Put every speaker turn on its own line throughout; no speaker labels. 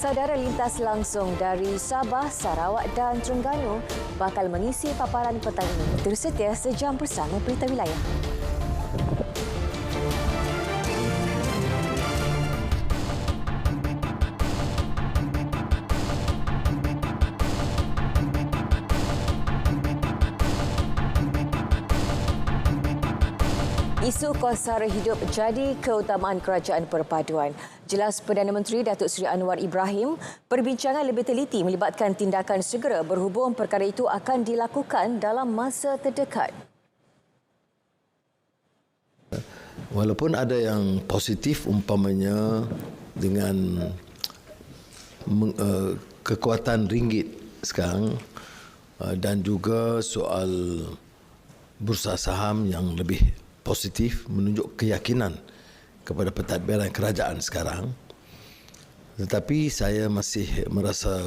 Saudara lintas langsung dari Sabah, Sarawak dan Terengganu bakal mengisi paparan petang ini. Terus setia sejam bersama Berita Wilayah. Isu kos sara hidup jadi keutamaan kerajaan perpaduan. Jelas Perdana Menteri Datuk Seri Anwar Ibrahim, perbincangan lebih teliti melibatkan tindakan segera berhubung perkara itu akan dilakukan dalam masa terdekat.
Walaupun ada yang positif umpamanya dengan kekuatan ringgit sekarang dan juga soal bursa saham yang lebih positif menunjuk keyakinan kepada pentadbiran kerajaan sekarang, tetapi saya masih merasa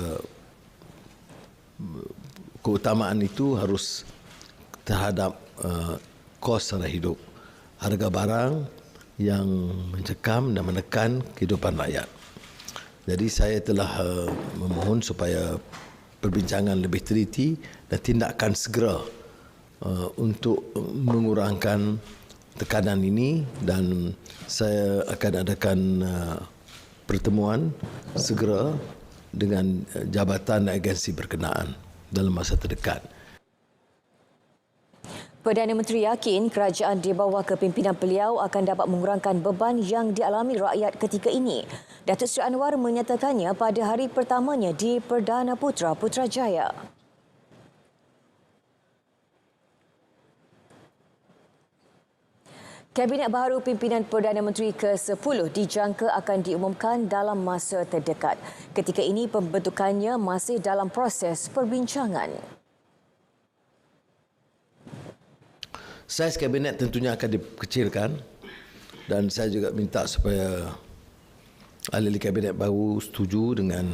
keutamaan itu harus terhadap kos sara hidup, harga barang yang mencekam dan menekan kehidupan rakyat. Jadi saya telah memohon supaya perbincangan lebih teliti dan tindakan segera untuk mengurangkan tekanan ini, dan saya akan adakan pertemuan segera dengan jabatan dan agensi berkenaan dalam masa terdekat.
Perdana Menteri yakin kerajaan di bawah kepimpinan beliau akan dapat mengurangkan beban yang dialami rakyat ketika ini. Datuk Seri Anwar menyatakannya pada hari pertamanya di Perdana Putra Putrajaya. Kabinet baharu pimpinan Perdana Menteri ke-10 dijangka akan diumumkan dalam masa terdekat. Ketika ini pembentukannya masih dalam proses perbincangan.
Saiz kabinet tentunya akan dikecilkan, dan saya juga minta supaya ahli kabinet baru setuju dengan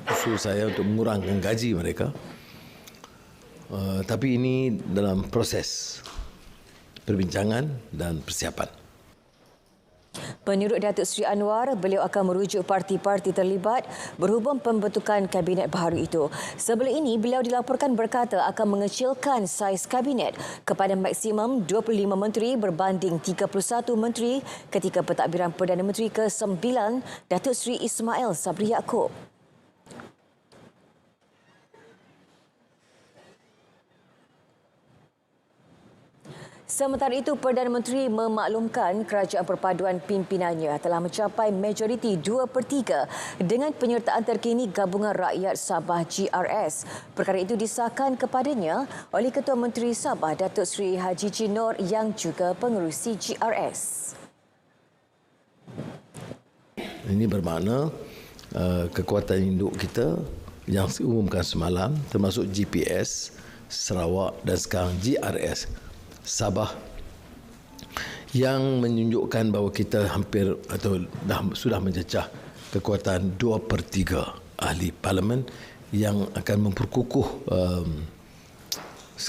usul saya untuk mengurangkan gaji mereka. Tapi ini dalam proses perbincangan dan persiapan.
Menurut Datuk Seri Anwar, beliau akan merujuk parti-parti terlibat berhubung pembentukan kabinet baharu itu. Sebelum ini, beliau dilaporkan berkata akan mengecilkan saiz kabinet kepada maksimum 25 menteri berbanding 31 menteri ketika pentadbiran Perdana Menteri ke-9 Datuk Seri Ismail Sabri Yaakob. Sementara itu, Perdana Menteri memaklumkan kerajaan perpaduan pimpinannya telah mencapai majoriti 2/3 dengan penyertaan terkini Gabungan Rakyat Sabah GRS. Perkara itu disahkan kepadanya oleh Ketua Menteri Sabah Datuk Seri Haji Jinor yang juga pengerusi GRS.
Ini bermakna kekuatan induk kita yang diumumkan semalam, termasuk GPS Sarawak dan sekarang GRS Sabah, yang menunjukkan bahawa kita hampir atau sudah mencecah kekuatan 2/3 ahli parlimen yang akan memperkukuh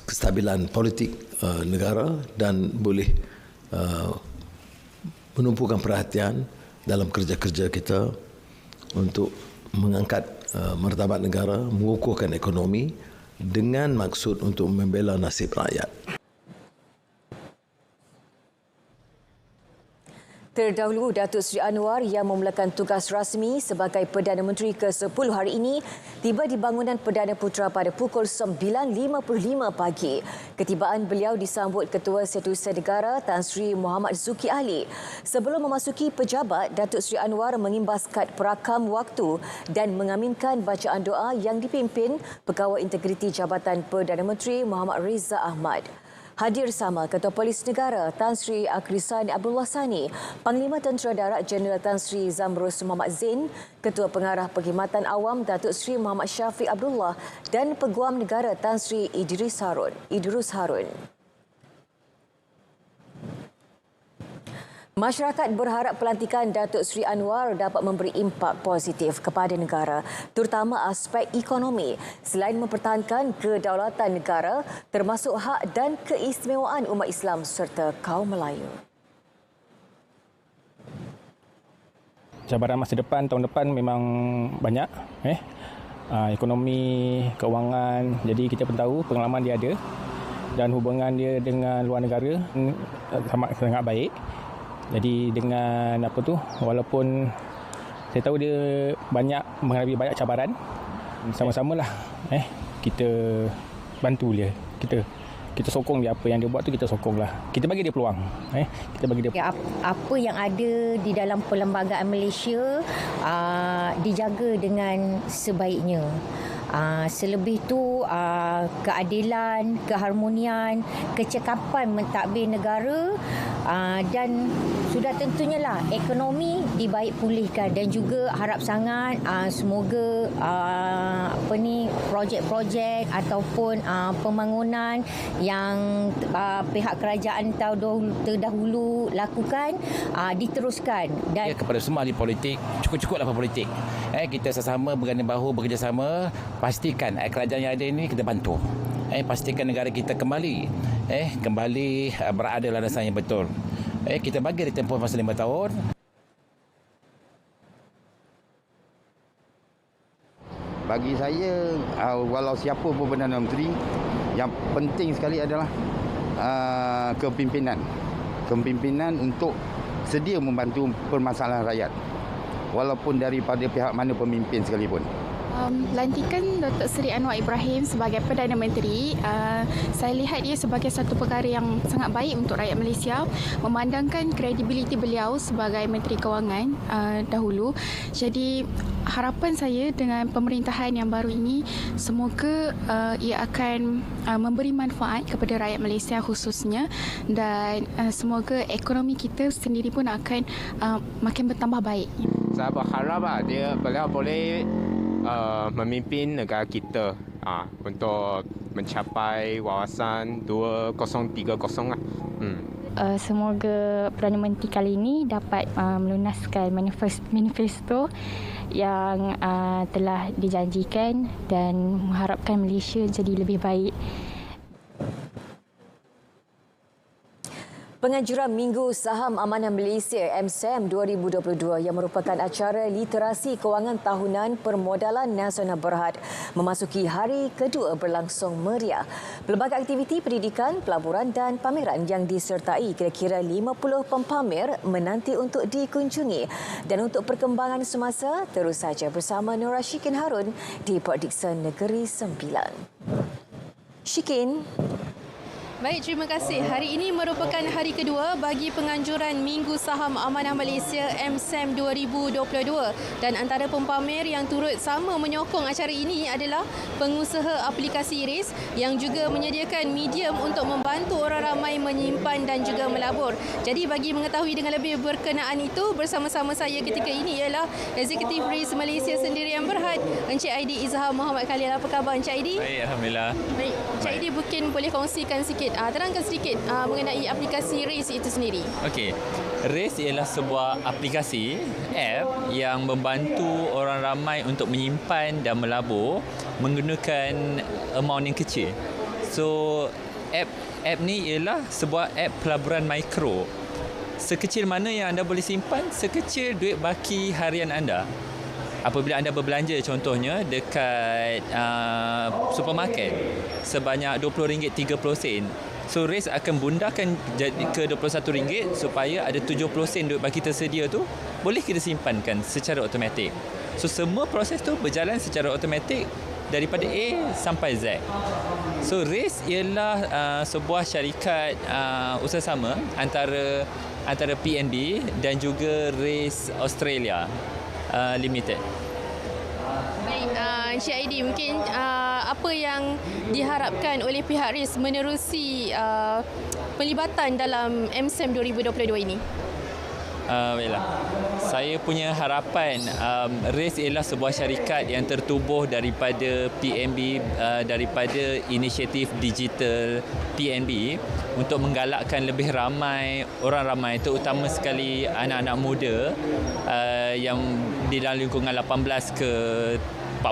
kestabilan politik negara dan boleh menumpukan perhatian dalam kerja-kerja kita untuk mengangkat martabat negara, mengukuhkan ekonomi dengan maksud untuk membela nasib rakyat.
Terdahulu, Datuk Seri Anwar yang memulakan tugas rasmi sebagai Perdana Menteri ke-10 hari ini tiba di bangunan Perdana Putra pada pukul 9.55 pagi. Ketibaan beliau disambut Ketua Setiausaha Negara Tan Sri Muhammad Zuki Ali. Sebelum memasuki pejabat, Datuk Seri Anwar mengimbas kad perakam waktu dan mengaminkan bacaan doa yang dipimpin Pegawai Integriti Jabatan Perdana Menteri Muhammad Reza Ahmad. Hadir sama Ketua Polis Negara Tan Sri Akrisani Abdullah Sani, Panglima Tentera Darat Jeneral Tan Sri Zamrus Muhammad Zain, Ketua Pengarah Perkhidmatan Awam Datuk Sri Muhammad Syafiq Abdullah dan Peguam Negara Tan Sri Idris Harun. Masyarakat berharap pelantikan Datuk Seri Anwar dapat memberi impak positif kepada negara, terutama aspek ekonomi, selain mempertahankan kedaulatan negara termasuk hak dan keistimewaan umat Islam serta kaum Melayu.
Cabaran masa depan, tahun depan memang banyak. Ekonomi, kewangan. Jadi kita pun tahu pengalaman dia ada. Dan hubungan dia dengan luar negara sangat baik. Jadi dengan walaupun saya tahu dia menghadapi banyak cabaran, sama-samalah kita bantu dia. Kita sokong dia, apa yang dia buat tu kita sokonglah. Kita bagi dia peluang. Kita bagi dia.
Apa yang ada di dalam perlembagaan Malaysia dijaga dengan sebaiknya. Selebih tu keadilan, keharmonian, kecekapan mentadbir negara dan sudah tentunya lah ekonomi dibaik pulihkan dan juga harap sangat semoga projek-projek ataupun pembangunan yang pihak kerajaan terdahulu lakukan diteruskan dan
kepada semua ahli politik, cukup-cukuplah politik. Kita sesama berganding bahu bekerjasama, pastikan kerajaan yang ada ini kita bantu. Pastikan negara kita kembali berada dalam landasan yang betul. Kita bagi dia tempoh masa 5 tahun.
Bagi saya, walau siapa pun Perdana Menteri, yang penting sekali adalah kepimpinan. Kepimpinan untuk sedia membantu permasalahan rakyat. Walaupun daripada pihak mana pemimpin sekalipun.
Lantikan Datuk Seri Anwar Ibrahim sebagai Perdana Menteri, saya lihat ia sebagai satu perkara yang sangat baik untuk rakyat Malaysia, memandangkan kredibiliti beliau sebagai Menteri Kewangan dahulu. Jadi harapan saya dengan pemerintahan yang baru ini, semoga ia akan memberi manfaat kepada rakyat Malaysia khususnya, dan semoga ekonomi kita sendiri pun akan makin bertambah baik.
Saya berharap beliau boleh memimpin negara kita untuk mencapai wawasan 2030 lah.
Semoga Perdana Menteri kali ini dapat melunaskan manifesto yang telah dijanjikan dan mengharapkan Malaysia jadi lebih baik.
Penganjuran Minggu Saham Amanah Malaysia MSAM 2022 yang merupakan acara literasi kewangan tahunan Permodalan Nasional Berhad memasuki hari kedua berlangsung meriah. Pelbagai aktiviti pendidikan, pelaburan dan pameran yang disertai kira-kira 50 pempamer menanti untuk dikunjungi. Dan untuk perkembangan semasa, terus saja bersama Nora Syikin Harun di Port Dickson Negeri Sembilan. Syikin.
Baik, terima kasih. Hari ini merupakan hari kedua bagi penganjuran Minggu Saham Amanah Malaysia MSAM 2022 dan antara pempamer yang turut sama menyokong acara ini adalah pengusaha aplikasi RIS yang juga menyediakan medium untuk membantu orang ramai menyimpan dan juga melabur. Jadi bagi mengetahui dengan lebih berkenaan itu, bersama-sama saya ketika ini ialah Eksekutif RIS Malaysia Sendirian Berhad, Encik Aidi Izhar Muhammad Khalil. Apa khabar Encik Aidi?
Baik, Alhamdulillah.
Baik, Encik Aidi mungkin boleh kongsikan sikit, terangkan sedikit mengenai aplikasi RIS itu sendiri.
Okey. RIS ialah sebuah aplikasi, app yang membantu orang ramai untuk menyimpan dan melabur menggunakan amount yang kecil. So, app ni ialah sebuah app pelaburan mikro. Sekecil mana yang anda boleh simpan, sekecil duit baki harian anda. Apabila anda berbelanja contohnya dekat supermarket sebanyak RM20.30, so RIS akan bundahkan ke RM21 supaya ada 70 sen duit baki tersedia tu boleh kita simpankan secara automatik. So semua proses tu berjalan secara automatik daripada A sampai Z. So RIS ialah sebuah syarikat usaha-sama antara PNB dan juga RIS Australia Limited.
Baik, Encik Aidi, mungkin apa yang diharapkan oleh pihak RIS menerusi pelibatan dalam MSAM 2022 ini?
Baiklah. Saya punya harapan RIS ialah sebuah syarikat yang tertubuh daripada PNB, daripada inisiatif digital PNB untuk menggalakkan lebih ramai orang ramai, terutama sekali anak-anak muda yang di dalam lingkungan 18 ke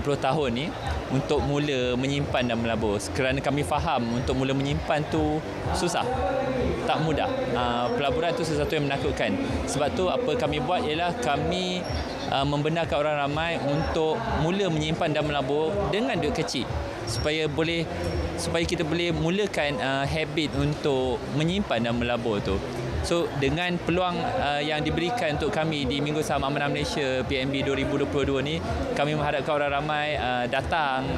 tahun ni untuk mula menyimpan dan melabur. Kerana kami faham untuk mula menyimpan tu susah, tak mudah. Pelaburan tu sesuatu yang menakutkan. Sebab tu apa kami buat ialah kami membenarkan orang ramai untuk mula menyimpan dan melabur dengan duit kecil supaya kita boleh mulakan habit untuk menyimpan dan melabur tu. So dengan peluang yang diberikan untuk kami di Minggu Saham Amanah Malaysia PMB 2022 ni, kami mengharapkan orang ramai datang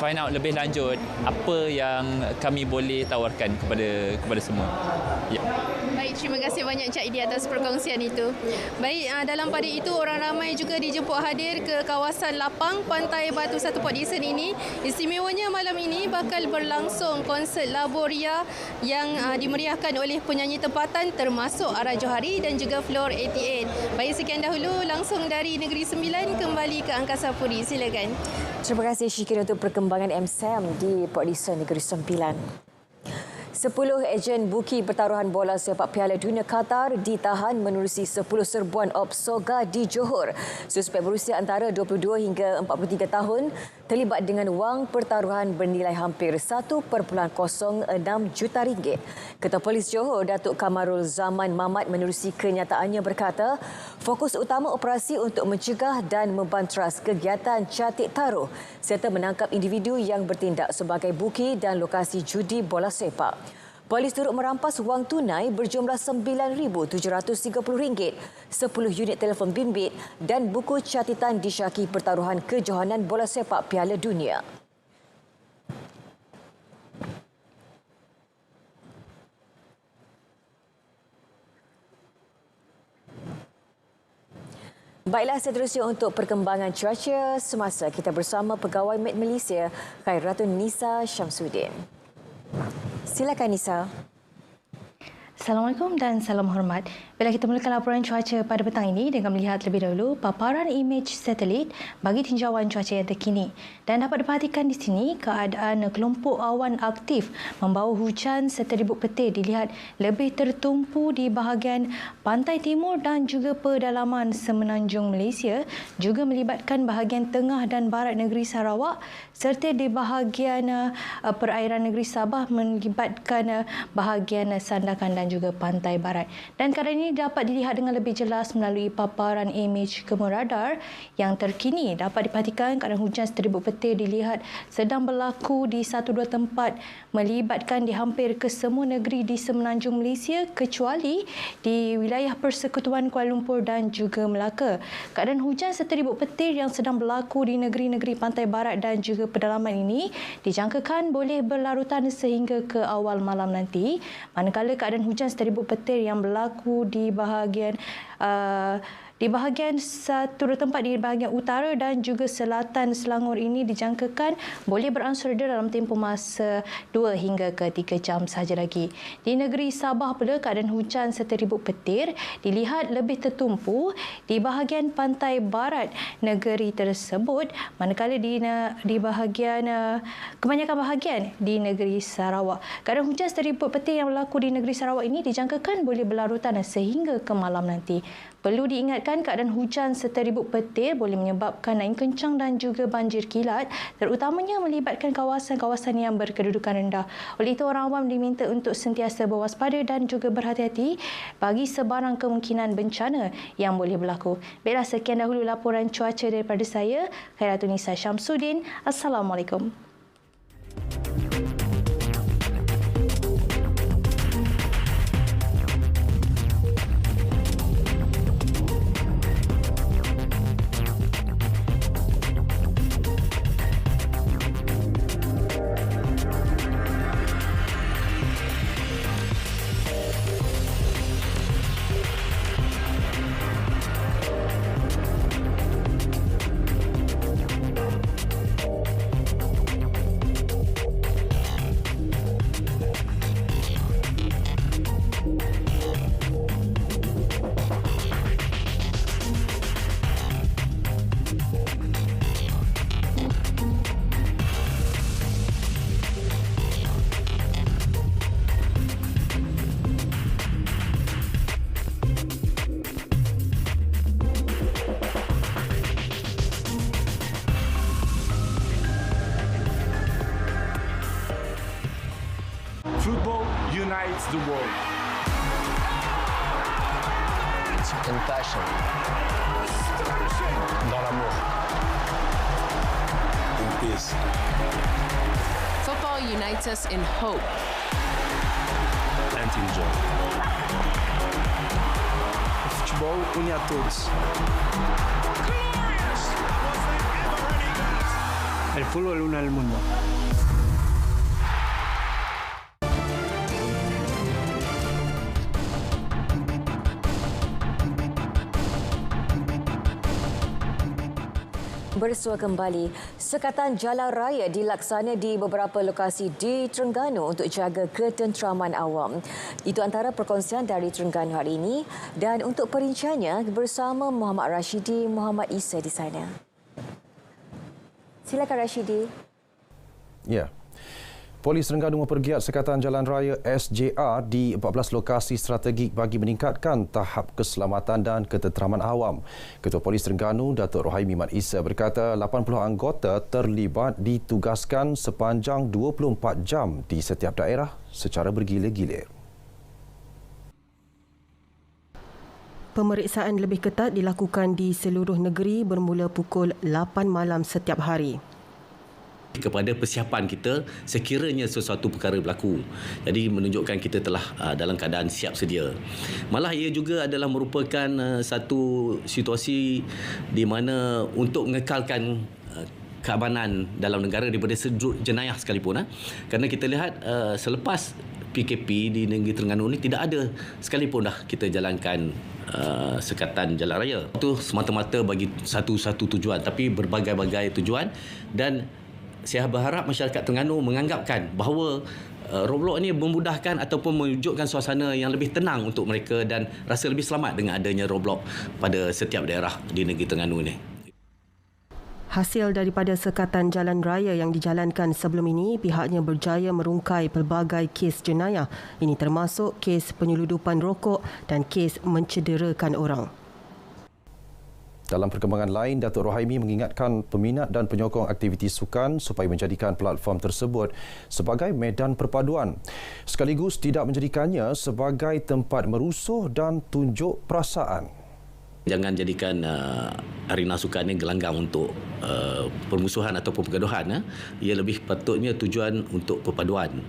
find out lebih lanjut apa yang kami boleh tawarkan kepada semua. Ya.
Baik, terima kasih banyak Encik Aidi atas perkongsian itu. Baik, dalam pada itu orang ramai juga dijemput hadir ke kawasan lapang Pantai Batu Satu Port Dickson ini. Istimewanya malam ini bakal berlangsung konsert Laboria yang dimeriahkan oleh penyanyi tempatan termasuk Ara Johari dan juga Floor 88. Baik, sekian dahulu langsung dari Negeri Sembilan kembali ke Angkasa Puri. Silakan.
Terima kasih Syikir untuk perkembangan MSAM di Port Dickson Negeri Sembilan. 10 ejen buki pertaruhan bola sepak Piala Dunia Qatar ditahan menerusi 10 serbuan Opsoga di Johor. Suspek berusia antara 22 hingga 43 tahun terlibat dengan wang pertaruhan bernilai hampir 1.06 juta ringgit. Ketua Polis Johor, Datuk Kamarul Zaman Mamat menerusi kenyataannya berkata, fokus utama operasi untuk mencegah dan membanteras kegiatan catik taruh serta menangkap individu yang bertindak sebagai buki dan lokasi judi bola sepak. Polis turut merampas wang tunai berjumlah RM9,730, 10 unit telefon bimbit dan buku catatan disyaki pertaruhan kejohanan bola sepak Piala Dunia. Baiklah, seterusnya untuk perkembangan cuaca semasa kita bersama Pegawai Met Malaysia, Khairatun Nisa Syamsuddin. Silakan Nisa.
Assalamualaikum dan salam hormat. Bila kita mulakan laporan cuaca pada petang ini dengan melihat lebih dahulu paparan imej satelit bagi tinjauan cuaca yang terkini. Dan dapat diperhatikan di sini keadaan kelompok awan aktif membawa hujan serta ribut petir dilihat lebih tertumpu di bahagian pantai timur dan juga pedalaman semenanjung Malaysia, juga melibatkan bahagian tengah dan barat negeri Sarawak serta di bahagian perairan negeri Sabah melibatkan bahagian Sandakan dan juga pantai barat. Dan keadaan ini dapat dilihat dengan lebih jelas melalui paparan imej kemeradar yang terkini. Dapat diperhatikan keadaan hujan serta petir dilihat sedang berlaku di 1-2 tempat melibatkan di hampir kesemua negeri di semenanjung Malaysia kecuali di wilayah Persekutuan Kuala Lumpur dan juga Melaka. Keadaan hujan serta petir yang sedang berlaku di negeri-negeri pantai barat dan juga pedalaman ini dijangkakan boleh berlarutan sehingga ke awal malam nanti, manakala keadaan hujan serta petir yang berlaku di bahagian satu tempat di bahagian utara dan juga selatan Selangor ini dijangkakan boleh beransur reda dalam tempoh masa 2 hingga ke 3 jam sahaja lagi. Di negeri Sabah pula keadaan hujan serta ribut petir dilihat lebih tertumpu di bahagian pantai barat negeri tersebut, manakala di bahagian kebanyakan bahagian di negeri Sarawak. Keadaan hujan serta ribut petir yang berlaku di negeri Sarawak ini dijangkakan boleh berlarutan sehingga ke malam nanti. Perlu diingatkan keadaan hujan serta ribut petir boleh menyebabkan angin kencang dan juga banjir kilat, terutamanya melibatkan kawasan-kawasan yang berkedudukan rendah. Oleh itu, orang awam diminta untuk sentiasa berwaspada dan juga berhati-hati bagi sebarang kemungkinan bencana yang boleh berlaku. Baiklah, sekian dahulu laporan cuaca daripada saya, Khairatun Nisa Syamsuddin. Assalamualaikum.
the world.
It's in passion. Dans l'amour.
In peace.
Football unites us in hope.
And in joy.
O futebol une a todos. El fútbol une al mundo.
Bersua kembali, sekatan jalan raya dilaksana di beberapa lokasi di Terengganu untuk jaga ketenteraman awam. Itu antara perkongsian dari Terengganu hari ini dan untuk perinciannya bersama Muhammad Rashidi, Muhammad Isa di sana. Silakan Rashidi.
Ya. Polis Terengganu mempergiat sekatan jalan raya SJR di 14 lokasi strategik bagi meningkatkan tahap keselamatan dan ketenteraman awam. Ketua Polis Terengganu, Datuk Rohaimi Mat Isa berkata 80 anggota terlibat ditugaskan sepanjang 24 jam di setiap daerah secara bergila-gilir.
Pemeriksaan lebih ketat dilakukan di seluruh negeri bermula pukul 8 malam setiap hari.
Kepada persiapan kita sekiranya sesuatu perkara berlaku. Jadi menunjukkan kita telah dalam keadaan siap sedia. Malah ia juga adalah merupakan satu situasi di mana untuk mengekalkan keamanan dalam negara daripada sudut jenayah sekalipun. Kerana kita lihat selepas PKP di negeri Terengganu ni tidak ada sekalipun dah kita jalankan sekatan jalan raya. Itu semata-mata bagi satu tujuan, tapi berbagai-bagai tujuan, dan saya berharap masyarakat Terengganu menganggapkan bahawa roadblock ini memudahkan ataupun mewujudkan suasana yang lebih tenang untuk mereka dan rasa lebih selamat dengan adanya roadblock pada setiap daerah di negeri Terengganu ini.
Hasil daripada sekatan jalan raya yang dijalankan sebelum ini, pihaknya berjaya merungkai pelbagai kes jenayah. Ini termasuk kes penyeludupan rokok dan kes mencederakan orang.
Dalam perkembangan lain, Datuk Rohaimi mengingatkan peminat dan penyokong aktiviti sukan supaya menjadikan platform tersebut sebagai medan perpaduan, sekaligus tidak menjadikannya sebagai tempat merusuh dan tunjuk perasaan.
Jangan jadikan arena sukan ini gelanggang untuk permusuhan ataupun pergaduhan. Ia lebih patutnya tujuan untuk perpaduan.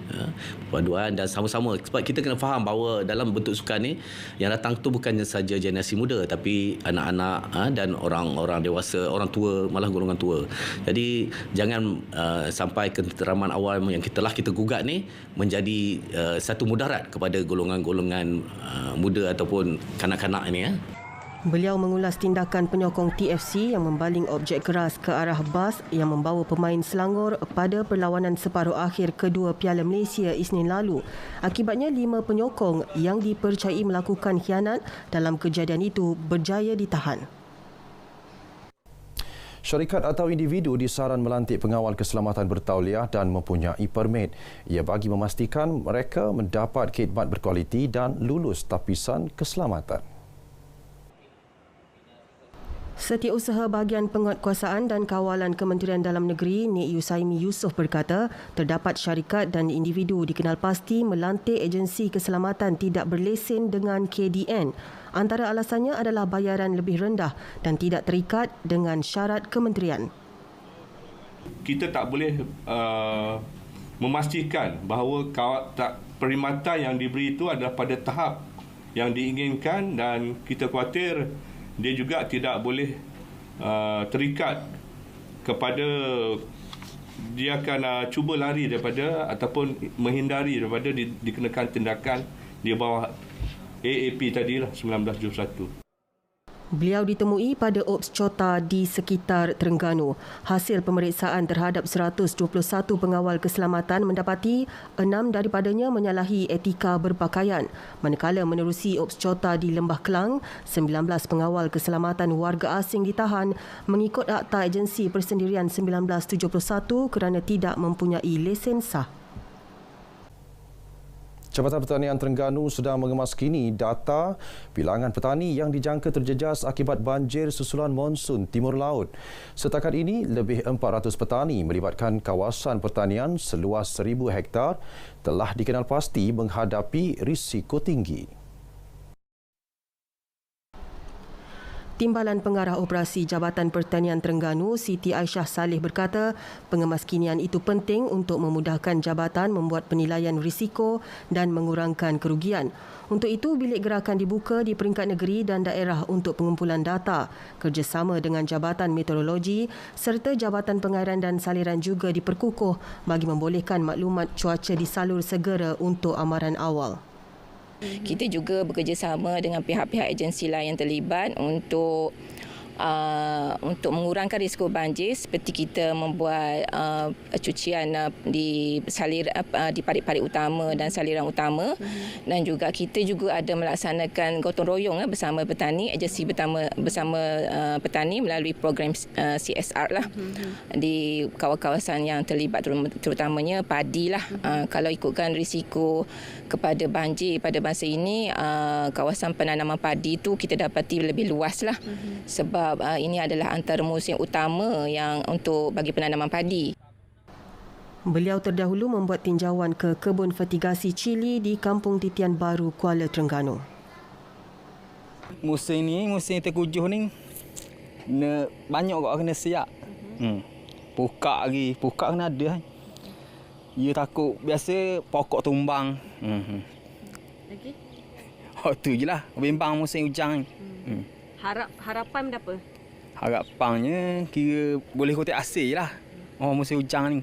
Perpaduan dan sama-sama. Sebab kita kena faham bahawa dalam bentuk sukan ni yang datang tu bukannya saja generasi muda, tapi anak-anak dan orang-orang dewasa, orang tua, malah golongan tua. Jadi jangan sampai ketenteraman awam yang telah kita gugat ni menjadi satu mudarat kepada golongan-golongan muda ataupun kanak-kanak ini.
Beliau mengulas tindakan penyokong TFC yang membaling objek keras ke arah bas yang membawa pemain Selangor pada perlawanan separuh akhir kedua Piala Malaysia Isnin lalu. Akibatnya 5 penyokong yang dipercayai melakukan khianat dalam kejadian itu berjaya ditahan.
Syarikat atau individu disaran melantik pengawal keselamatan bertauliah dan mempunyai permit. Ia bagi memastikan mereka mendapat khidmat berkualiti dan lulus tapisan keselamatan.
Setiausaha Bahagian Penguatkuasaan dan Kawalan Kementerian Dalam Negeri Nik Yusaimi Yusof berkata, terdapat syarikat dan individu dikenal pasti melantik agensi keselamatan tidak berlesen dengan KDN. Antara alasannya adalah bayaran lebih rendah dan tidak terikat dengan syarat kementerian.
Kita tak boleh memastikan bahawa perkhidmatan yang diberi itu adalah pada tahap yang diinginkan, dan kita khawatir dia juga tidak boleh terikat kepada dia akan cuba lari daripada ataupun menghindari daripada dikenakan tindakan di bawah AAP tadilah 1971.
Beliau ditemui pada Ops Cota di sekitar Terengganu. Hasil pemeriksaan terhadap 121 pengawal keselamatan mendapati 6 daripadanya menyalahi etika berpakaian. Manakala menerusi Ops Cota di Lembah Kelang, 19 pengawal keselamatan warga asing ditahan mengikut Akta Agensi Persendirian 1971 kerana tidak mempunyai lesen sah.
Jabatan Pertanian Terengganu sedang mengemas kini data bilangan petani yang dijangka terjejas akibat banjir susulan monsun Timur Laut. Setakat ini, lebih 400 petani melibatkan kawasan pertanian seluas 1,000 hektar telah dikenal pasti menghadapi risiko tinggi.
Timbalan Pengarah Operasi Jabatan Pertanian Terengganu, Siti Aisyah Saleh berkata, pengemaskinian itu penting untuk memudahkan jabatan membuat penilaian risiko dan mengurangkan kerugian. Untuk itu, bilik gerakan dibuka di peringkat negeri dan daerah untuk pengumpulan data, kerjasama dengan Jabatan Meteorologi serta Jabatan Pengairan dan Saliran juga diperkukuh bagi membolehkan maklumat cuaca disalur segera untuk amaran awal.
Kita juga bekerjasama dengan pihak-pihak agensi lain yang terlibat untuk mengurangkan risiko banjir, seperti kita membuat cucian di parit-parit utama dan saliran utama, dan juga kita juga ada melaksanakan gotong royong bersama petani, agensi bersama petani melalui program CSR lah di kawasan yang terlibat, terutamanya padi lah. Kalau ikutkan risiko kepada banjir pada masa ini, kawasan penanaman padi itu kita dapati lebih luas lah, sebab ini adalah antara musim utama yang untuk bagi penanaman padi.
Beliau terdahulu membuat tinjauan ke kebun fertigasi cili di Kampung Titian Baru, Kuala Terengganu.
Musim ni, musim terkujuh ni, banyak orang kena siap. Pukak kena ada. Dia takut biasa pokok tumbang.
Lagi?
Tu je lah, bimbang musim hujan ni.
Harapan apa?
Harapannya kira boleh kotak asyik je lah. Musim hujan ni.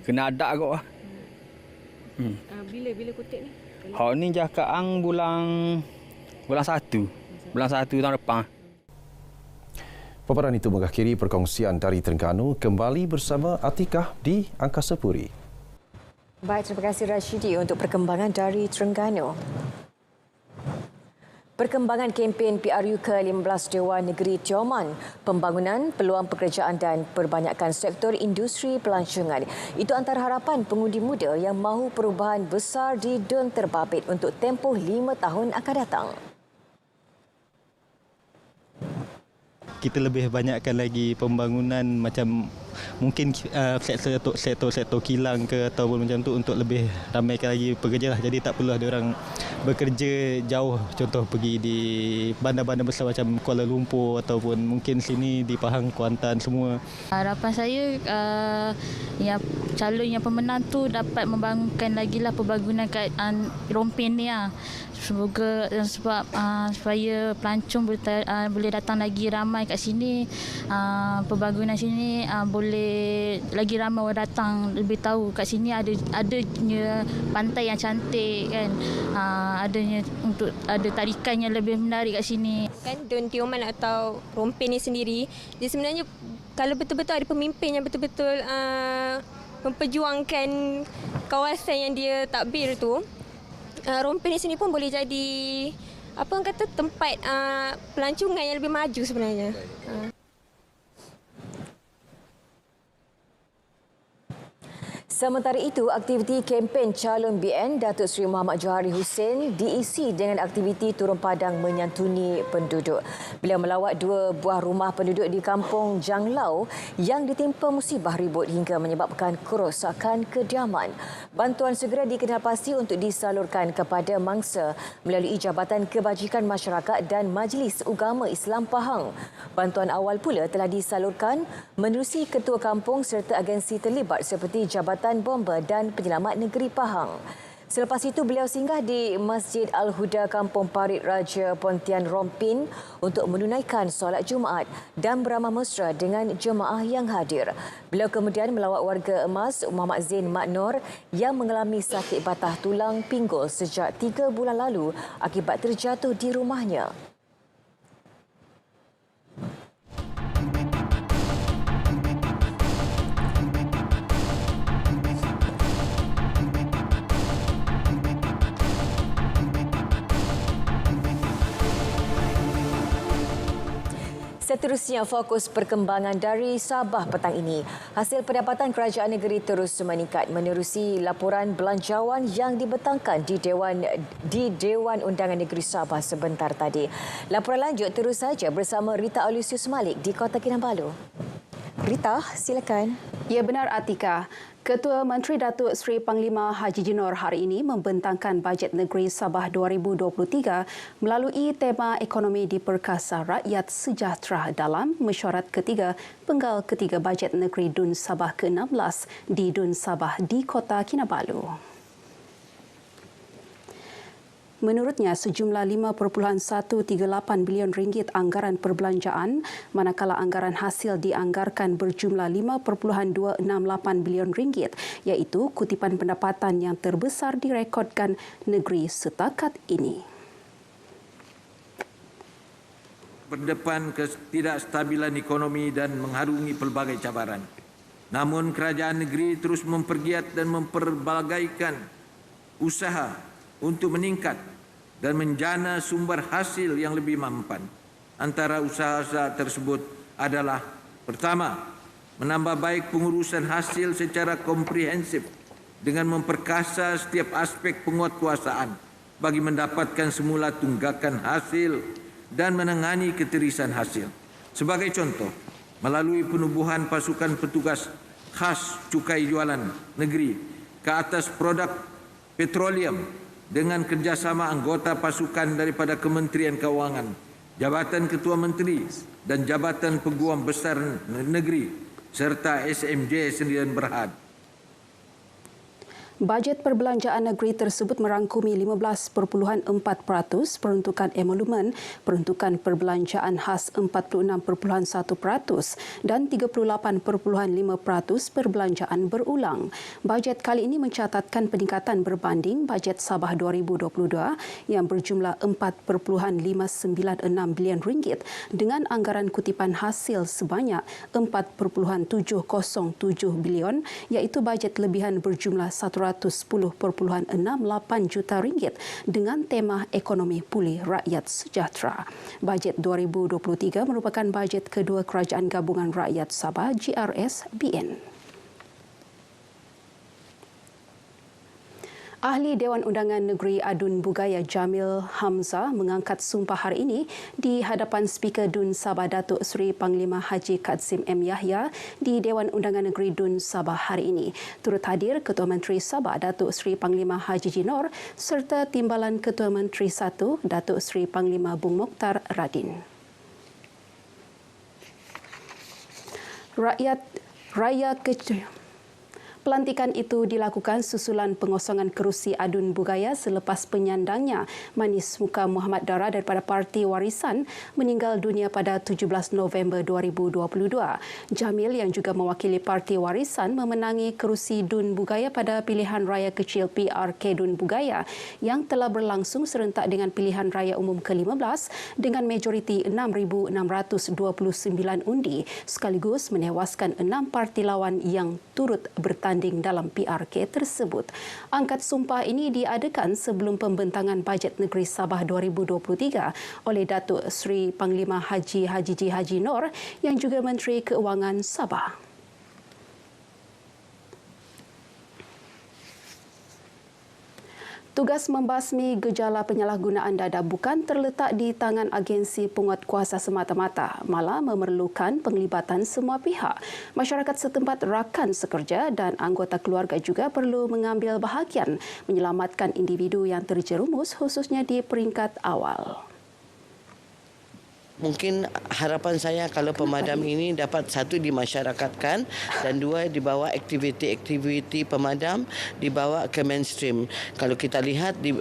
Kena ada kot lah.
Bila kotak ni?
Ni jakaan bulan 1. Bulan 1 tahun depan.
Paparan itu mengakhiri perkongsian dari Terengganu. Kembali bersama Atikah di Angkasa Puri.
Baik, terima kasih Rashidi untuk perkembangan dari Terengganu. Perkembangan kempen PRU ke-15 Dewan Negeri Tioman, pembangunan, peluang pekerjaan dan perbanyakkan sektor industri pelancongan. Itu antara harapan pengundi muda yang mahu perubahan besar di Dun Terbabit untuk tempoh 5 tahun akan datang.
Kita lebih banyakkan lagi pembangunan macam mungkin sektor kilang ke ataupun macam tu untuk lebih ramaikan lagi pekerja lah. Jadi tak perlu ada orang bekerja jauh, contoh pergi di bandar-bandar besar macam Kuala Lumpur ataupun mungkin sini di Pahang, Kuantan semua.
Harapan saya yang calon yang pemenang tu dapat membangunkan lagi lah pembangunan kat Rompin ni lah. Semoga sebab supaya pelancong boleh datang lagi ramai kat sini, pembangunan sini boleh lagi ramai orang datang, lebih tahu kat sini adanya pantai yang cantik kan, adanya untuk ada tarikan yang lebih menarik kat sini.
Kan Dun Tioman atau Rompin ni sendiri, dia sebenarnya kalau betul-betul ada pemimpin yang betul-betul memperjuangkan kawasan yang dia takbir tu, Rompin di sini pun boleh jadi tempat pelancongan yang lebih maju sebenarnya.
Sementara itu, aktiviti kempen calon BN Datuk Seri Muhammad Johari Hussein diisi dengan aktiviti turun padang menyantuni penduduk. Beliau melawat 2 buah rumah penduduk di Kampung Janglau yang ditimpa musibah ribut hingga menyebabkan kerosakan kediaman. Bantuan segera dikenalpasti untuk disalurkan kepada mangsa melalui Jabatan Kebajikan Masyarakat dan Majlis Ugama Islam Pahang. Bantuan awal pula telah disalurkan menerusi ketua kampung serta agensi terlibat seperti Jabatan Bomba dan Penyelamat Negeri Pahang. Selepas itu, beliau singgah di Masjid Al-Huda Kampung Parit Raja Pontian Rompin untuk menunaikan solat Jumaat dan beramah mesra dengan jemaah yang hadir. Beliau kemudian melawat warga emas Muhammad Zain Maknor yang mengalami sakit batah tulang pinggul sejak 3 bulan lalu akibat terjatuh di rumahnya. Seterusnya, fokus perkembangan dari Sabah petang ini. Hasil pendapatan kerajaan negeri terus meningkat menerusi laporan belanjawan yang dibentangkan di Dewan Undangan Negeri Sabah sebentar tadi. Laporan lanjut terus saja bersama Rita Alusius Malik di Kota Kinabalu. Rita, silakan.
Ya, benar Atika. Ketua Menteri Datuk Seri Panglima Haji Jinor hari ini membentangkan bajet negeri Sabah 2023 melalui tema ekonomi diperkasa rakyat sejahtera dalam mesyuarat ketiga penggal ketiga bajet negeri Dun Sabah ke-16 di Dun Sabah di Kota Kinabalu. Menurutnya, sejumlah 5.138 bilion ringgit anggaran perbelanjaan, manakala anggaran hasil dianggarkan berjumlah 5.268 bilion ringgit, iaitu kutipan pendapatan yang terbesar direkodkan negeri setakat ini.
Berdepan ketidakstabilan ekonomi dan mengharungi pelbagai cabaran. Namun kerajaan negeri terus mempergiat dan memperbagaikan usaha untuk meningkat dan menjana sumber hasil yang lebih mampan. Antara usaha-usaha tersebut adalah: pertama, menambah baik pengurusan hasil secara komprehensif dengan memperkasa setiap aspek penguatkuasaan bagi mendapatkan semula tunggakan hasil dan menangani keterisan hasil. Sebagai contoh, melalui penubuhan pasukan petugas khas cukai jualan negeri ke atas produk petroleum dengan kerjasama anggota pasukan daripada Kementerian Keuangan, Jabatan Ketua Menteri dan Jabatan Peguam Besar Negeri serta SMJ Sdn Berhad.
Bajet perbelanjaan negeri tersebut merangkumi 15.4% peruntukan emolumen, peruntukan perbelanjaan khas 46.1% dan 38.5% perbelanjaan berulang. Bajet kali ini mencatatkan peningkatan berbanding bajet Sabah 2022 yang berjumlah 4.596 bilion ringgit dengan anggaran kutipan hasil sebanyak 4.707 bilion, iaitu bajet lebihan berjumlah 110.68 juta ringgit dengan tema ekonomi pulih rakyat sejahtera. Bajet 2023 merupakan bajet kedua Kerajaan Gabungan Rakyat Sabah GRSBN. Ahli Dewan Undangan Negeri Adun Bugaya Jamil Hamzah mengangkat sumpah hari ini di hadapan Speaker Dun Sabah Datuk Seri Panglima Haji Kadzim M. Yahya di Dewan Undangan Negeri Dun Sabah hari ini. Turut hadir Ketua Menteri Sabah Datuk Seri Panglima Haji Jinor serta Timbalan Ketua Menteri 1 Datuk Seri Panglima Bung Mokhtar Radin. Pelantikan itu dilakukan susulan pengosongan kerusi Adun Bugaya selepas penyandangnya Manis Muka Muhammad Dara daripada Parti Warisan meninggal dunia pada 17 November 2022. Jamil yang juga mewakili Parti Warisan memenangi kerusi Dun Bugaya pada pilihan raya kecil PRK Dun Bugaya yang telah berlangsung serentak dengan pilihan raya umum ke-15 dengan majoriti 6,629 undi sekaligus menewaskan 6 parti lawan yang turut bertanding dalam PRK tersebut. Angkat sumpah ini diadakan sebelum pembentangan bajet negeri Sabah 2023 oleh Datuk Seri Panglima Haji Haji Nur yang juga Menteri Keuangan Sabah. Tugas membasmi gejala penyalahgunaan dada bukan terletak di tangan agensi penguatkuasa semata-mata, malah memerlukan penglibatan semua pihak. Masyarakat setempat, rakan sekerja dan anggota keluarga juga perlu mengambil bahagian menyelamatkan individu yang terjerumus khususnya di peringkat awal.
Mungkin harapan saya kalau pemadam ini dapat satu dimasyarakatkan dan dua dibawa aktiviti-aktiviti pemadam dibawa ke mainstream. Kalau kita lihat di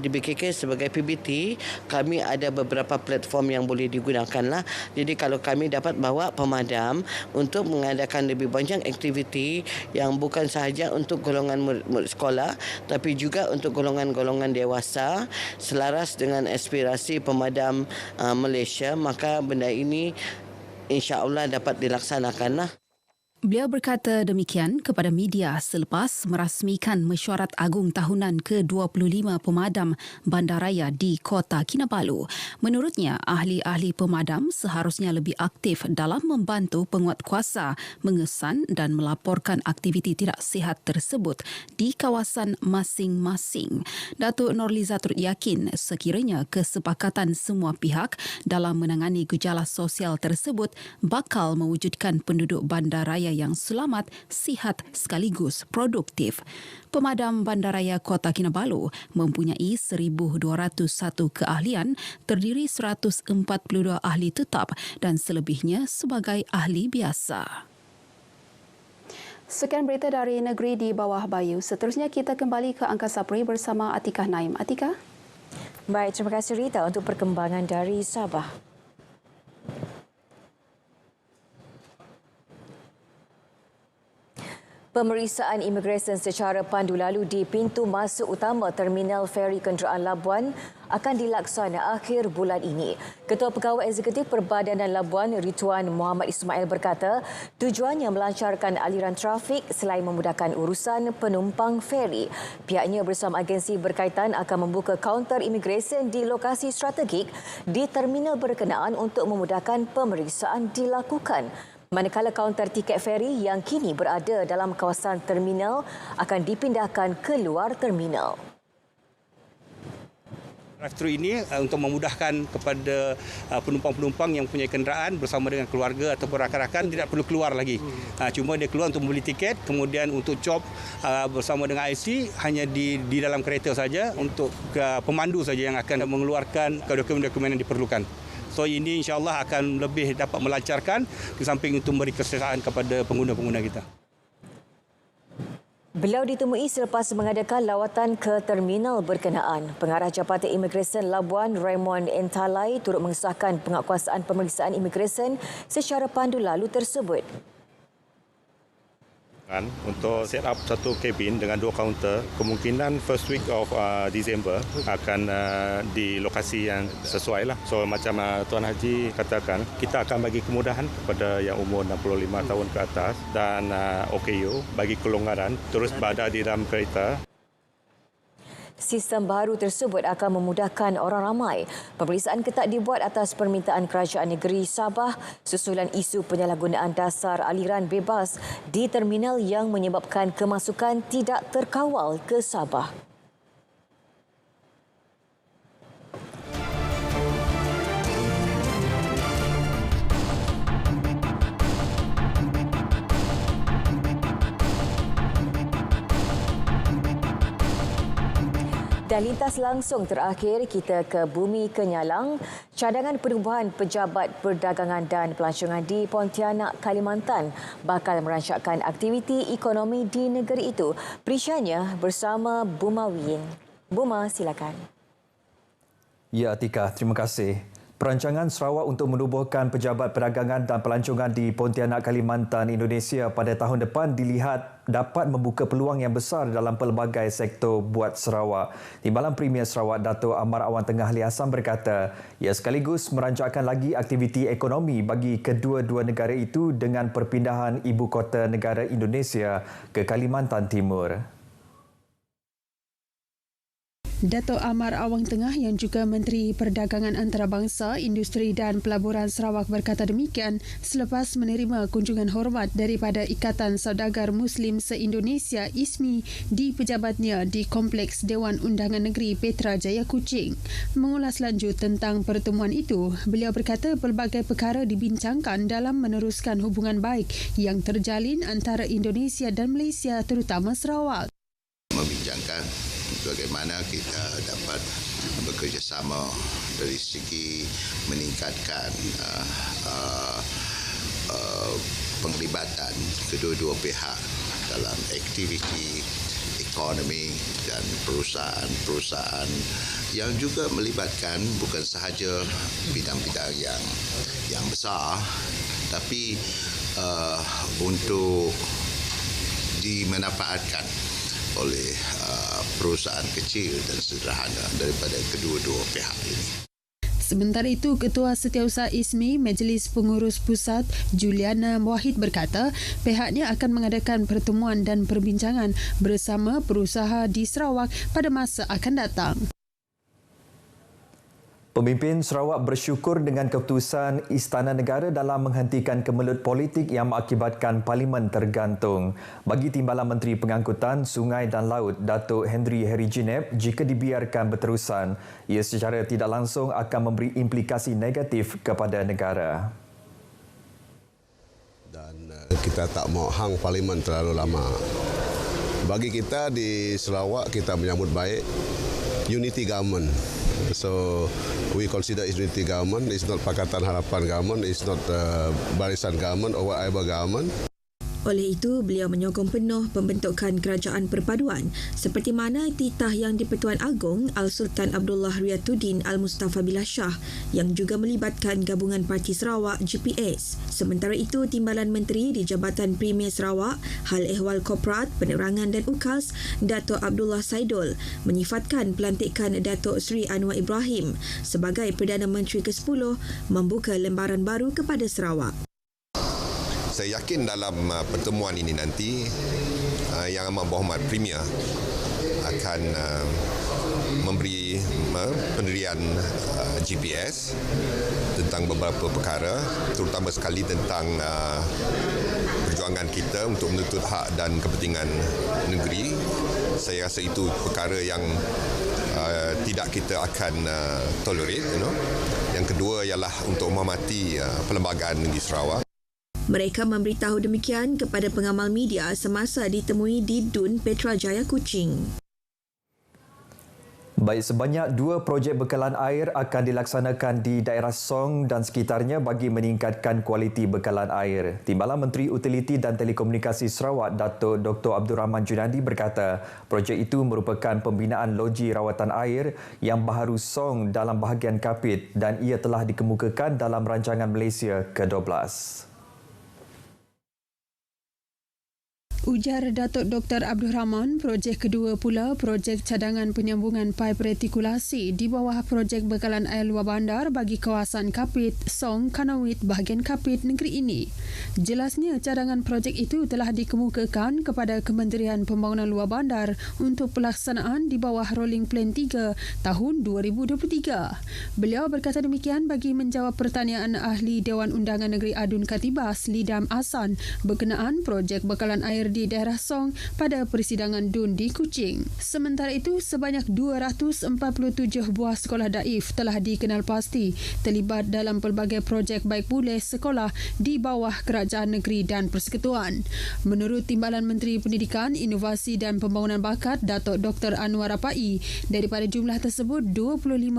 BKK sebagai PBT, kami ada beberapa platform yang boleh digunakan lah. Jadi kalau kami dapat bawa pemadam untuk mengadakan lebih banyak aktiviti yang bukan sahaja untuk golongan murid sekolah tapi juga untuk golongan-golongan dewasa selaras dengan aspirasi pemadam Malaysia, maka benda ini insya-Allah dapat dilaksanakanlah.
Beliau berkata demikian kepada media selepas merasmikan mesyuarat agung tahunan ke-25 pemadam bandaraya di Kota Kinabalu. Menurutnya, ahli-ahli pemadam seharusnya lebih aktif dalam membantu penguatkuasa mengesan dan melaporkan aktiviti tidak sihat tersebut di kawasan masing-masing. Datuk Norliza turut yakin sekiranya kesepakatan semua pihak dalam menangani gejala sosial tersebut bakal mewujudkan penduduk bandaraya yang selamat, sihat sekaligus produktif. Pemadam bandaraya Kota Kinabalu mempunyai 1,201 keahlian, terdiri 142 ahli tetap dan selebihnya sebagai ahli biasa. Sekian berita dari negeri di bawah Bayu. Seterusnya kita kembali ke Angkasa Puri bersama Atikah Naim. Atikah?
Baik, terima kasih Rita untuk perkembangan dari Sabah. Pemeriksaan imigresen secara pandu lalu di pintu masuk utama Terminal Feri Kenderaan Labuan akan dilaksana akhir bulan ini. Ketua Pegawai Eksekutif Perbadanan Labuan, Ridwan Muhammad Ismail berkata, tujuannya melancarkan aliran trafik selain memudahkan urusan penumpang feri. Pihaknya bersama agensi berkaitan akan membuka kaunter imigresen di lokasi strategik di terminal berkenaan untuk memudahkan pemeriksaan dilakukan. Manakala kaunter tiket feri yang kini berada dalam kawasan terminal akan dipindahkan ke luar terminal.
Drive-thru ini untuk memudahkan kepada penumpang-penumpang yang punya kenderaan bersama dengan keluarga ataupun rakan-rakan tidak perlu keluar lagi. Cuma dia keluar untuk membeli tiket, kemudian untuk cop bersama dengan IC hanya di dalam kereta saja untuk pemandu saja yang akan mengeluarkan dokumen-dokumen yang diperlukan. So ini insya-Allah akan lebih dapat melancarkan di samping itu memberi keselesaan kepada pengguna-pengguna kita.
Beliau ditemui selepas mengadakan lawatan ke terminal berkenaan. Pengarah Jabatan Imigresen Labuan, Raymond Entalai, turut mengesahkan penguatkuasaan pemeriksaan imigresen secara pandu lalu tersebut.
Untuk set up satu kabin dengan 2 kaunter, kemungkinan first week of December akan di lokasi yang sesuai lah. So macam Tuan Haji katakan, kita akan bagi kemudahan kepada yang umur 65 tahun ke atas dan OKU bagi kelonggaran terus berada di dalam kereta.
Sistem baru tersebut akan memudahkan orang ramai. Pemeriksaan ketat dibuat atas permintaan Kerajaan Negeri Sabah susulan isu penyalahgunaan dasar aliran bebas di terminal yang menyebabkan kemasukan tidak terkawal ke Sabah. Dan lintas langsung terakhir kita ke Bumi Kenyalang. Cadangan penubuhan pejabat perdagangan dan pelancongan di Pontianak, Kalimantan bakal merancangkan aktiviti ekonomi di negeri itu. Perisyanya bersama Buma Win. Buma, silakan.
Ya, Atika, terima kasih. Perancangan Sarawak untuk menubuhkan pejabat perdagangan dan pelancongan di Pontianak, Kalimantan, Indonesia pada tahun depan dilihat dapat membuka peluang yang besar dalam pelbagai sektor buat Sarawak. Timbalan Premier Sarawak, Dato' Amar Awan Tengah Ali Hassan berkata, ia sekaligus merancangkan lagi aktiviti ekonomi bagi kedua-dua negara itu dengan perpindahan ibu kota negara Indonesia ke Kalimantan Timur.
Dato' Amar Awang Tengah yang juga Menteri Perdagangan Antarabangsa, Industri dan Pelaburan Sarawak berkata demikian selepas menerima kunjungan hormat daripada Ikatan Saudagar Muslim se-Indonesia ISMI di pejabatnya di Kompleks Dewan Undangan Negeri Petra Jaya Kuching. Mengulas lanjut tentang pertemuan itu, beliau berkata pelbagai perkara dibincangkan dalam meneruskan hubungan baik yang terjalin antara Indonesia dan Malaysia terutama Sarawak.
Membincangkan bagaimana kita dapat bekerjasama dari segi meningkatkan penglibatan kedua-dua pihak dalam aktiviti ekonomi dan perusahaan-perusahaan yang juga melibatkan bukan sahaja bidang-bidang yang besar tapi untuk dimanfaatkan oleh perusahaan kecil dan sederhana daripada kedua-dua pihak ini.
Sementara itu, Ketua Setiausaha ISMI Majlis Pengurus Pusat Juliana Wahid berkata pihaknya akan mengadakan pertemuan dan perbincangan bersama perusaha di Sarawak pada masa akan datang.
Pemimpin Sarawak bersyukur dengan keputusan Istana Negara dalam menghentikan kemelut politik yang mengakibatkan Parlimen tergantung. Bagi Timbalan Menteri Pengangkutan Sungai dan Laut, Datuk Henry Heriginep, jika dibiarkan berterusan, ia secara tidak langsung akan memberi implikasi negatif kepada negara.
Dan kita tak mau hang Parlimen terlalu lama. Bagi kita di Sarawak, kita menyambut baik unity government. So we consider it unity government. It's not Pakatan Harapan government. It's not Barisan government or whatever government.
Oleh itu, beliau menyokong penuh pembentukan kerajaan perpaduan seperti mana titah Yang di-Pertuan Agong Al-Sultan Abdullah Riyatuddin Al-Mustafa Billah Shah yang juga melibatkan Gabungan Parti Sarawak GPS. Sementara itu, Timbalan Menteri di Jabatan Premier Sarawak, Hal Ehwal Korporat, Penerangan dan UKAS, Datuk Abdullah Saidul menyifatkan pelantikan Datuk Seri Anwar Ibrahim sebagai Perdana Menteri ke-10 membuka lembaran baru kepada Sarawak.
Saya yakin dalam pertemuan ini nanti Yang Amat Berhormat Premier akan memberi pendirian GPS tentang beberapa perkara, terutama sekali tentang perjuangan kita untuk menuntut hak dan kepentingan negeri. Saya rasa itu perkara yang tidak kita akan tolerate. Yang kedua ialah untuk menghormati Perlembagaan Negeri Sarawak.
Mereka memberitahu demikian kepada pengamal media semasa ditemui di Dun Petrajaya Kuching.
Baik, sebanyak 2 projek bekalan air akan dilaksanakan di daerah Song dan sekitarnya bagi meningkatkan kualiti bekalan air. Timbalan Menteri Utiliti dan Telekomunikasi Sarawak, Datuk Dr. Abdul Rahman Junadi berkata, projek itu merupakan pembinaan loji rawatan air yang baharu Song dalam bahagian Kapit dan ia telah dikemukakan dalam rancangan Malaysia ke-12.
Ujar Datuk Dr. Abdul Rahman, projek kedua pula projek cadangan penyambungan paip retikulasi di bawah projek bekalan air luar bandar bagi kawasan Kapit, Song, Kanawit bahagian Kapit negeri ini. Jelasnya cadangan projek itu telah dikemukakan kepada Kementerian Pembangunan Luar Bandar untuk pelaksanaan di bawah Rolling Plan 3 tahun 2023. Beliau berkata demikian bagi menjawab pertanyaan Ahli Dewan Undangan Negeri Adun Katibas Lidam Asan berkenaan projek bekalan air di daerah Song pada persidangan Dun di Kuching. Sementara itu, sebanyak 247 buah sekolah daif telah dikenal pasti terlibat dalam pelbagai projek baik pulih sekolah di bawah Kerajaan Negeri dan Persekutuan. Menurut Timbalan Menteri Pendidikan, Inovasi dan Pembangunan Bakat Datuk Dr. Anwar Rapai, daripada jumlah tersebut 25%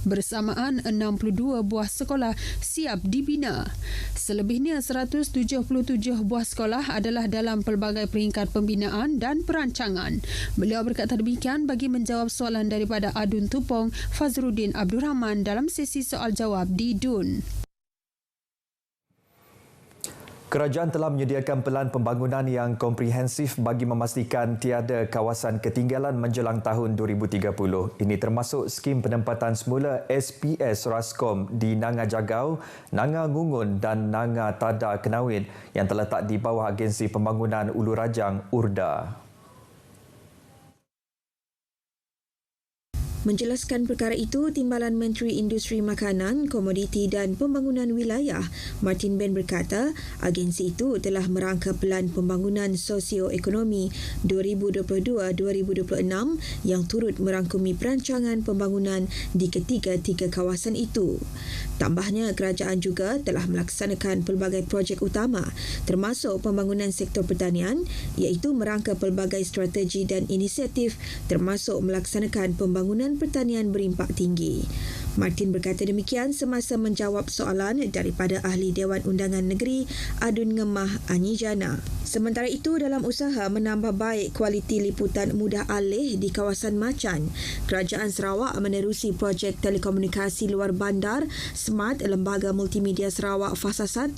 bersamaan 62 buah sekolah siap dibina. Selebihnya 177 buah sekolah adalah dalam pelbagai peringkat pembinaan dan perancangan. Beliau berkata demikian bagi menjawab soalan daripada Adun Tupong Fazruddin Abdul Rahman dalam sesi soal jawab di Dun.
Kerajaan telah menyediakan pelan pembangunan yang komprehensif bagi memastikan tiada kawasan ketinggalan menjelang tahun 2030. Ini termasuk skim penempatan semula SPS Rascom di Nanga Jagau, Nanga Ngungun dan Nanga Tada Kenawit yang terletak di bawah Agensi Pembangunan Ulu Rajang URDA.
Menjelaskan perkara itu, Timbalan Menteri Industri Makanan, Komoditi dan Pembangunan Wilayah, Martin Ben berkata, agensi itu telah merangka Pelan Pembangunan Sosio-Ekonomi 2022-2026 yang turut merangkumi perancangan pembangunan di ketiga-tiga kawasan itu. Tambahnya, kerajaan juga telah melaksanakan pelbagai projek utama termasuk pembangunan sektor pertanian iaitu merangka pelbagai strategi dan inisiatif termasuk melaksanakan pembangunan pertanian berimpak tinggi. Martin berkata demikian semasa menjawab soalan daripada Ahli Dewan Undangan Negeri Adun Ngemah Anyijana. Sementara itu, dalam usaha menambah baik kualiti liputan mudah alih di kawasan Macan, Kerajaan Sarawak menerusi projek telekomunikasi luar bandar Smart Lembaga Multimedia Sarawak Fasa 1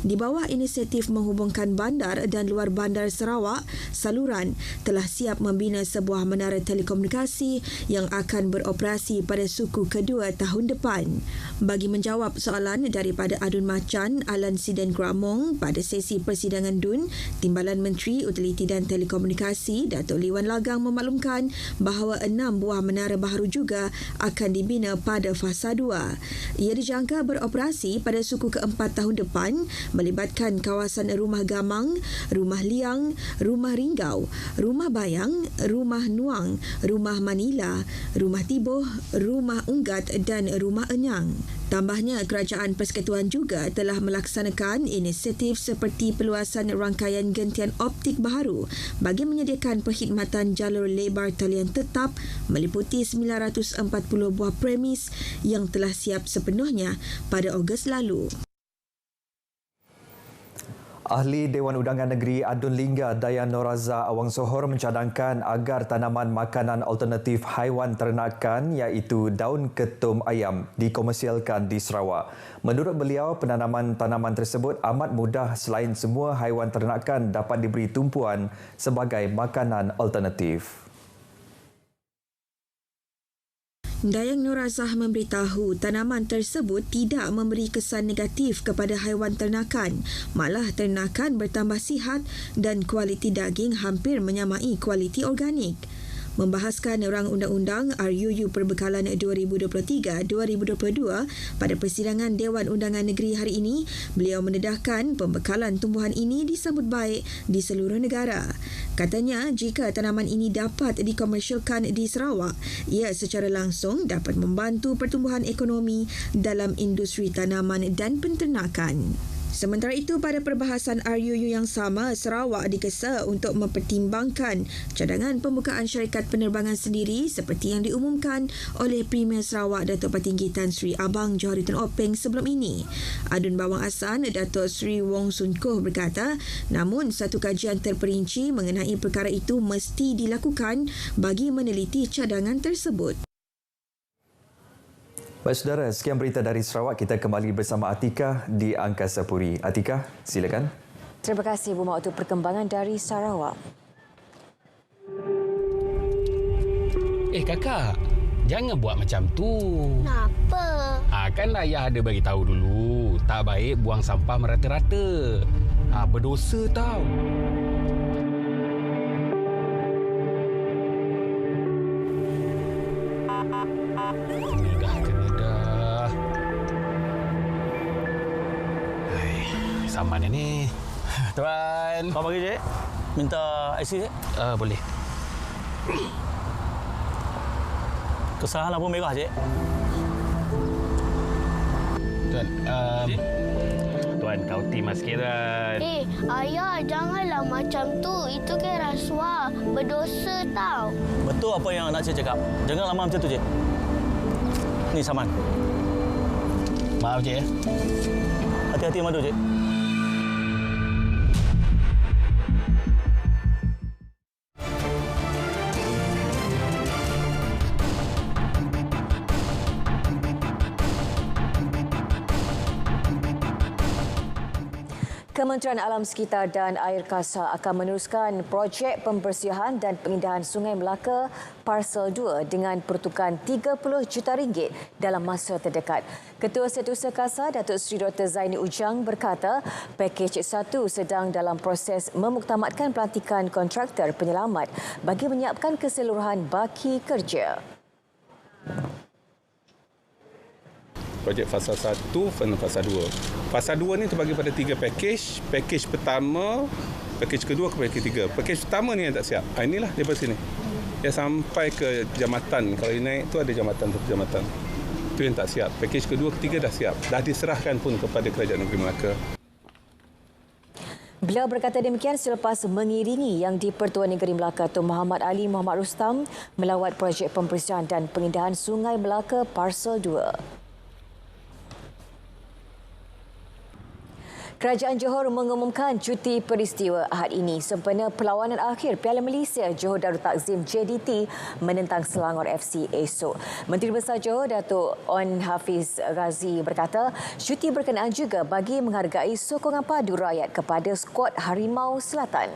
di bawah inisiatif menghubungkan bandar dan luar bandar Sarawak. Saluran telah siap membina sebuah menara telekomunikasi yang akan beroperasi pada suku kedua tahun depan. Bagi menjawab soalan daripada Adun Macan, Alan Siden Gramong pada sesi persidangan DUN, Timbalan Menteri Utiliti dan Telekomunikasi Datuk Lee Wan Lagang memaklumkan bahawa 6 buah menara baharu juga akan dibina pada fasa 2. Ia dijangka beroperasi pada suku keempat tahun depan, melibatkan kawasan Rumah Gamang, Rumah Liang, Rumah Ringgau, Rumah Bayang, Rumah Nuang, Rumah Manila, Rumah Tiboh, Rumah Unggat dan Rumah Enyang. Tambahnya, Kerajaan Persekutuan juga telah melaksanakan inisiatif seperti perluasan rangkaian gentian optik baharu bagi menyediakan perkhidmatan jalur lebar talian tetap meliputi 940 buah premis yang telah siap sepenuhnya pada Ogos lalu.
Ahli Dewan Undangan Negeri Adun Lingga Dayan Noraza Awang Sohor mencadangkan agar tanaman makanan alternatif haiwan ternakan iaitu daun ketum ayam dikomersialkan di Sarawak. Menurut beliau, penanaman tanaman tersebut amat mudah selain semua haiwan ternakan dapat diberi tumpuan sebagai makanan alternatif.
Dayang Norazah memberitahu tanaman tersebut tidak memberi kesan negatif kepada haiwan ternakan. Malah ternakan bertambah sihat dan kualiti daging hampir menyamai kualiti organik. Membahaskan rang undang-undang RUU Perbekalan 2023-2022 pada persidangan Dewan Undangan Negeri hari ini, beliau mendedahkan pembekalan tumbuhan ini disambut baik di seluruh negara. Katanya, jika tanaman ini dapat dikomersialkan di Sarawak, ia secara langsung dapat membantu pertumbuhan ekonomi dalam industri tanaman dan penternakan. Sementara itu, pada perbahasan RUU yang sama, Sarawak digesa untuk mempertimbangkan cadangan pembukaan syarikat penerbangan sendiri seperti yang diumumkan oleh Premier Sarawak Datuk Patinggi Tan Sri Abang Johariton Openg sebelum ini. Adun Bawang Asan Datuk Sri Wong Sun Koh berkata, namun satu kajian terperinci mengenai perkara itu mesti dilakukan bagi meneliti cadangan tersebut.
Baik saudara, sekian berita dari Sarawak. Kita kembali bersama Atika di Angkasa Puri. Atika, silakan.
Terima kasih Bu Mak untuk perkembangan dari Sarawak.
Kakak, jangan buat macam tu.
Kenapa?
Kan ayah ada bagi tahu dulu, tak baik buang sampah merata-rata. Berdosa tau. Saman ni. Tuan.
Apa bagi, Cik? Minta IC, Cik?
Boleh.
Kesalahan lampu merah, Cik.
Tuan, Tuan, kau timas kiran.
Ayah, janganlah macam tu. Itu kan rasuah. Berdosa tau.
Betul apa yang anak Cik cakap. Jangan lama macam tu, Cik. Ni saman.
Maaf, Cik.
Hati-hati madu, Cik.
Kementerian Alam Sekitar dan Air Kasar akan meneruskan projek pembersihan dan pengindahan Sungai Melaka Parsel 2 dengan peruntukan RM30 juta dalam masa terdekat. Ketua Setiausaha Kasar Datuk Seri Dr. Zaini Ujang berkata, pakej 1 sedang dalam proses memuktamadkan pelantikan kontraktor penyelamat bagi menyiapkan keseluruhan baki kerja.
Projek fasa 1 dan fasa 2. Fasa 2 ni terbagi pada 3 pakej. Pakej pertama, pakej kedua ke pakej ketiga. Pakej pertama ni yang tak siap. Inilah daripada sini. Dia sampai ke jambatan. Kalau naik tu ada jambatan, satu jambatan. Itu yang tak siap. Pakej kedua, ketiga dah siap. Dah diserahkan pun kepada Kerajaan Negeri Melaka.
Beliau berkata demikian selepas mengiringi Yang di-Pertuan Negeri Melaka Tun Muhammad Ali Muhammad Rustam melawat projek pembersihan dan pengindahan Sungai Melaka Parsel 2. Kerajaan Johor mengumumkan cuti peristiwa Ahad ini sempena perlawanan akhir Piala Malaysia Johor Darul Takzim JDT menentang Selangor FC esok. Menteri Besar Johor Datuk On Hafiz Ghazi berkata, cuti berkenaan juga bagi menghargai sokongan padu rakyat kepada skuad Harimau Selatan.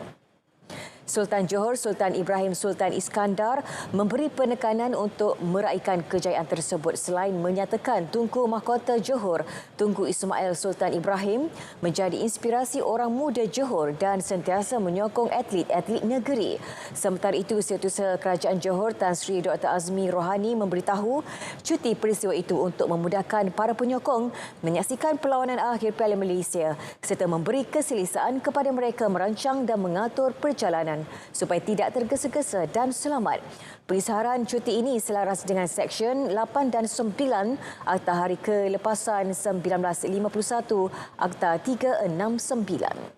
Sultan Johor Sultan Ibrahim Sultan Iskandar memberi penekanan untuk meraihkan kejayaan tersebut selain menyatakan Tunku Mahkota Johor Tunku Ismail Sultan Ibrahim menjadi inspirasi orang muda Johor dan sentiasa menyokong atlet-atlet negeri. Sementara itu, Setiausaha Kerajaan Johor Tan Sri Dr. Azmi Rohani memberitahu cuti peristiwa itu untuk memudahkan para penyokong menyaksikan perlawanan akhir Piala Malaysia serta memberi keselesaan kepada mereka merancang dan mengatur perjalanan supaya tidak tergesa-gesa dan selamat. Pengisytiharan cuti ini selaras dengan Seksyen 8 dan 9 Akta Hari Kelepasan 1951 Akta 369.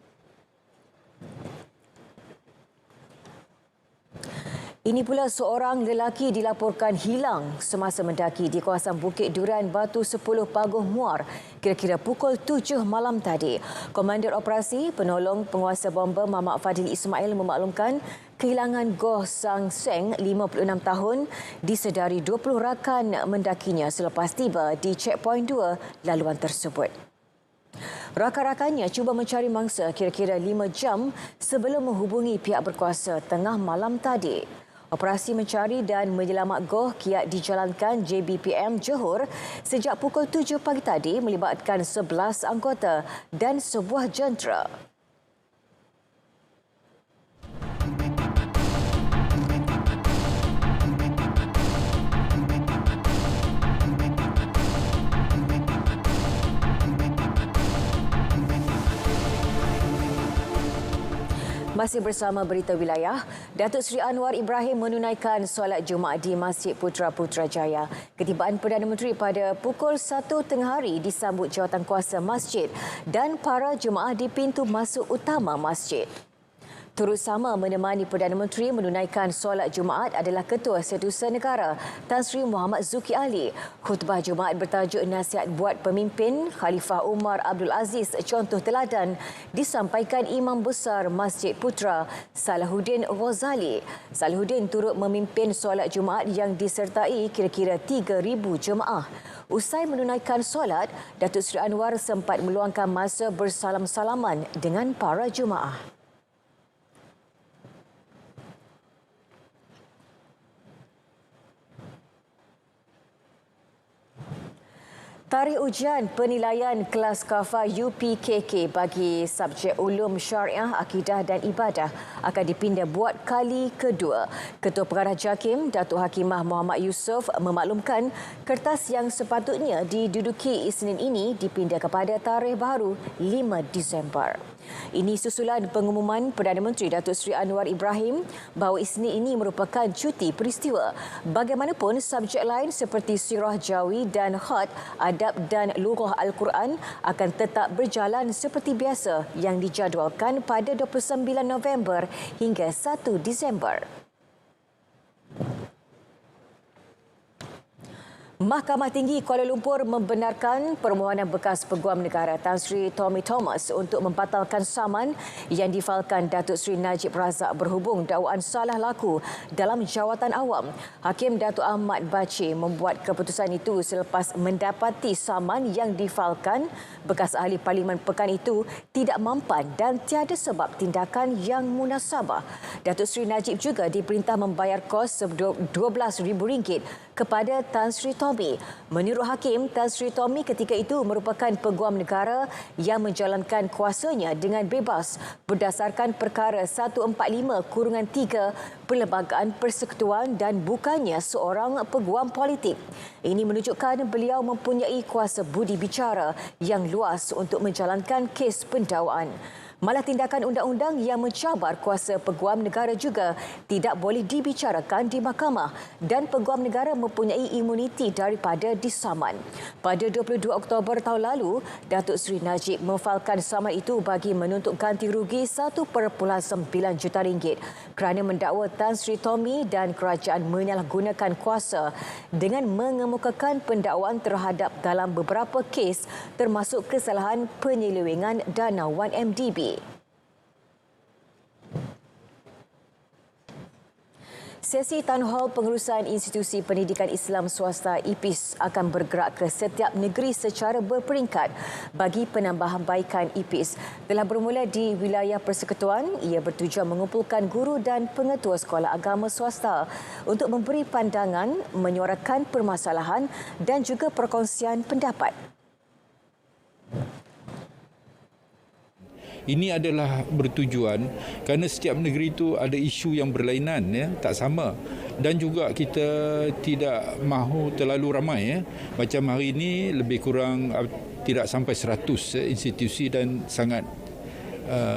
Ini pula seorang lelaki dilaporkan hilang semasa mendaki di kawasan Bukit Durian Batu 10 Paguh Muar kira-kira pukul 7 malam tadi. Komander Operasi Penolong Penguasa Bomba Mamak Fadil Ismail memaklumkan kehilangan Goh Sang Seng 56 tahun disedari 20 rakan mendakinya selepas tiba di checkpoint 2 laluan tersebut. Rakan-rakannya cuba mencari mangsa kira-kira 5 jam sebelum menghubungi pihak berkuasa tengah malam tadi. Operasi mencari dan menyelamat Goh kiat dijalankan JBPM Johor sejak pukul 7 pagi tadi melibatkan 11 anggota dan sebuah jentera. Masih bersama Berita Wilayah, Datuk Seri Anwar Ibrahim menunaikan solat Jumaat di Masjid Putra Putrajaya. Ketibaan Perdana Menteri pada pukul 1 tengah hari disambut jawatankuasa masjid dan para jemaah di pintu masuk utama masjid. Turut sama menemani Perdana Menteri menunaikan solat Jumaat adalah Ketua Setiausaha Negara Tan Sri Muhammad Zuki Ali. Khutbah Jumaat bertajuk Nasihat Buat Pemimpin Khalifah Umar Abdul Aziz Contoh Teladan disampaikan Imam Besar Masjid Putra Salahuddin Ghazali. Salahuddin turut memimpin solat Jumaat yang disertai kira-kira 3,000 jemaah. Usai menunaikan solat, Datuk Seri Anwar sempat meluangkan masa bersalam-salaman dengan para jemaah. Tarikh ujian penilaian kelas KAFA UPKK bagi subjek Ulum Syariah, Akidah dan Ibadah akan dipindah buat kali kedua. Ketua Pengarah JAKIM, Datuk Hakimah Muhammad Yusof memaklumkan kertas yang sepatutnya diduduki Isnin ini dipindah kepada tarikh baru 5 Disember. Ini susulan pengumuman Perdana Menteri Datuk Seri Anwar Ibrahim bahawa Isnin ini merupakan cuti peristiwa. Bagaimanapun, subjek lain seperti Sirah Jawi dan Khat, Adab dan Lughah Al-Quran akan tetap berjalan seperti biasa yang dijadualkan pada 29 November hingga 1 Disember. Mahkamah Tinggi Kuala Lumpur membenarkan permohonan bekas Peguam Negara Tan Sri Tommy Thomas untuk membatalkan saman yang difalkan Datuk Sri Najib Razak berhubung dakwaan salah laku dalam jawatan awam. Hakim Datuk Ahmad Bachi membuat keputusan itu selepas mendapati saman yang difalkan bekas ahli Parlimen pekan itu tidak mampan dan tiada sebab tindakan yang munasabah. Datuk Sri Najib juga diperintah membayar kos RM12,000 kepada Tan Sri Tommy. Menurut Hakim, Tan Sri Tommy ketika itu merupakan Peguam Negara yang menjalankan kuasanya dengan bebas berdasarkan Perkara 145/3 Perlembagaan Persekutuan dan bukannya seorang peguam politik. Ini menunjukkan beliau mempunyai kuasa budi bicara yang luas untuk menjalankan kes pendakwaan. Malah tindakan undang-undang yang mencabar kuasa peguam negara juga tidak boleh dibicarakan di mahkamah dan peguam negara mempunyai imuniti daripada disaman. Pada 22 Oktober tahun lalu, Datuk Seri Najib memfailkan saman itu bagi menuntut ganti rugi 1.9 juta ringgit kerana mendakwa Tan Sri Tommy dan kerajaan menyalahgunakan kuasa dengan mengemukakan pendakwaan terhadap dalam beberapa kes termasuk kesalahan penyelewengan dana 1MDB. Sesi Town Hall Pengurusan Institusi Pendidikan Islam Swasta IPIS akan bergerak ke setiap negeri secara berperingkat bagi penambahbaikan IPIS. Telah bermula di wilayah Persekutuan, ia bertujuan mengumpulkan guru dan pengetua sekolah agama swasta untuk memberi pandangan, menyuarakan permasalahan dan juga perkongsian pendapat.
Ini adalah bertujuan kerana setiap negeri itu ada isu yang berlainan, ya, tak sama, dan juga kita tidak mahu terlalu ramai, ya. Macam hari ini lebih kurang tidak sampai 100 institusi dan sangat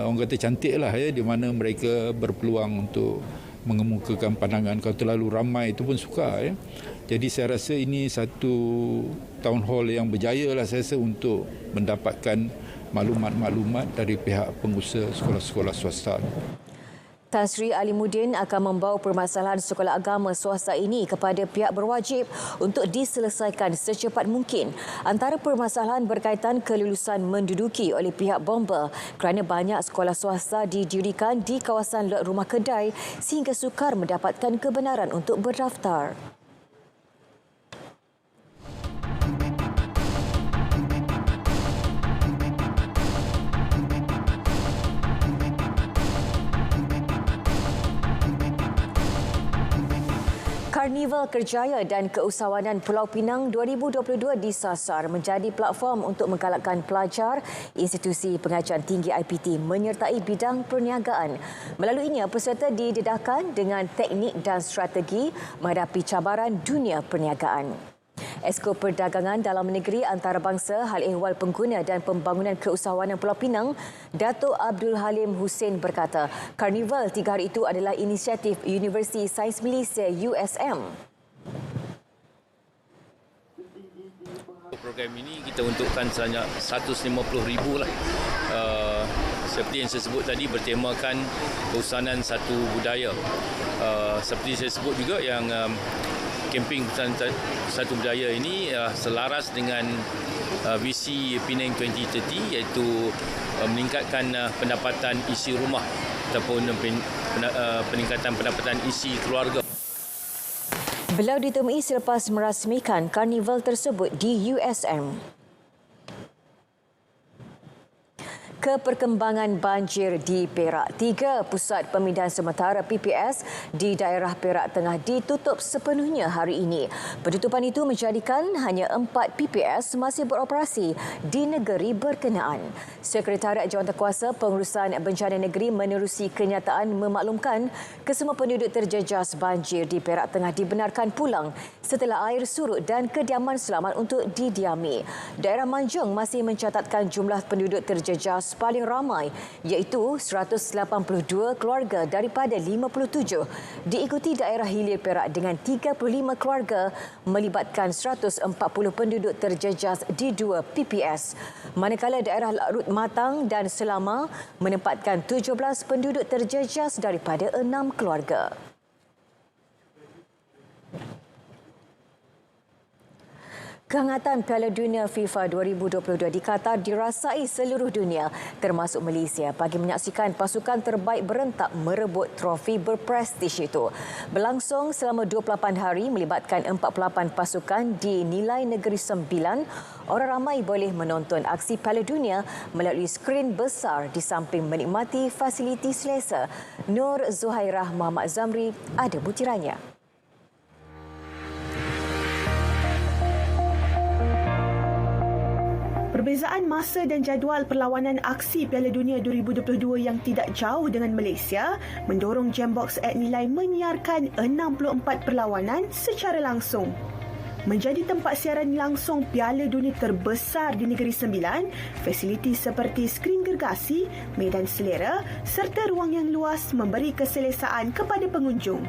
orang kata cantiklah, ya, di mana mereka berpeluang untuk mengemukakan pandangan. Kalau terlalu ramai itu pun sukar, ya. Jadi saya rasa ini satu town hall yang berjaya lah saya rasa untuk mendapatkan maklumat-maklumat dari pihak pengusaha sekolah-sekolah swasta.
Tan Sri Alimuddin akan membawa permasalahan sekolah agama swasta ini kepada pihak berwajib untuk diselesaikan secepat mungkin. Antara permasalahan berkaitan kelulusan menduduki oleh pihak bomba kerana banyak sekolah swasta didirikan di kawasan lot rumah kedai sehingga sukar mendapatkan kebenaran untuk berdaftar. Karnival Kerjaya dan Keusahawanan Pulau Pinang 2022 disasar menjadi platform untuk menggalakkan pelajar institusi pengajian tinggi IPT menyertai bidang perniagaan. Melaluinya, peserta didedahkan dengan teknik dan strategi menghadapi cabaran dunia perniagaan. Esko Perdagangan Dalam Negeri Antarabangsa Hal Ehwal Pengguna dan Pembangunan Keusahawanan Pulau Pinang, Datuk Abdul Halim Hussein berkata, Karnival 3 hari itu adalah inisiatif Universiti Sains Malaysia USM.
Program ini kita untukkan sebanyak 150,000 lah. Seperti yang saya sebut tadi, bertemakan keusahanan satu budaya. Seperti saya sebut juga yang kempen satu budaya ini selaras dengan visi Penang 2030 iaitu meningkatkan pendapatan isi rumah ataupun peningkatan pendapatan isi keluarga.
Beliau ditemui selepas merasmikan karnival tersebut di USM. Keperkembangan banjir di Perak. 3 pusat pemindahan sementara PPS di daerah Perak Tengah ditutup sepenuhnya hari ini. Penutupan itu menjadikan hanya 4 PPS masih beroperasi di negeri berkenaan. Sekretariat Jawatankuasa Pengurusan Bencana Negeri menerusi kenyataan memaklumkan kesemua penduduk terjejas banjir di Perak Tengah dibenarkan pulang setelah air surut dan kediaman selamat untuk didiami. Daerah Manjung masih mencatatkan jumlah penduduk terjejas paling ramai iaitu 182 keluarga daripada 57. Diikuti daerah hilir Perak dengan 35 keluarga melibatkan 140 penduduk terjejas di 2 PPS. Manakala daerah Larut Matang dan Selama menempatkan 17 penduduk terjejas daripada 6 keluarga. Kehangatan Piala Dunia FIFA 2022 di Qatar dirasai seluruh dunia termasuk Malaysia bagi menyaksikan pasukan terbaik berentak merebut trofi berprestij itu. Berlangsung selama 28 hari melibatkan 48 pasukan di nilai negeri 9. Orang ramai boleh menonton aksi Piala Dunia melalui skrin besar di samping menikmati fasiliti selesa. Nur Zuhairah Muhammad Zamri ada butirannya.
Perbezaan masa dan jadual perlawanan aksi Piala Dunia 2022 yang tidak jauh dengan Malaysia mendorong Jambox at Nilai menyiarkan 64 perlawanan secara langsung. Menjadi tempat siaran langsung Piala Dunia terbesar di Negeri Sembilan, fasiliti seperti skrin gergasi, medan selera serta ruang yang luas memberi keselesaan kepada pengunjung.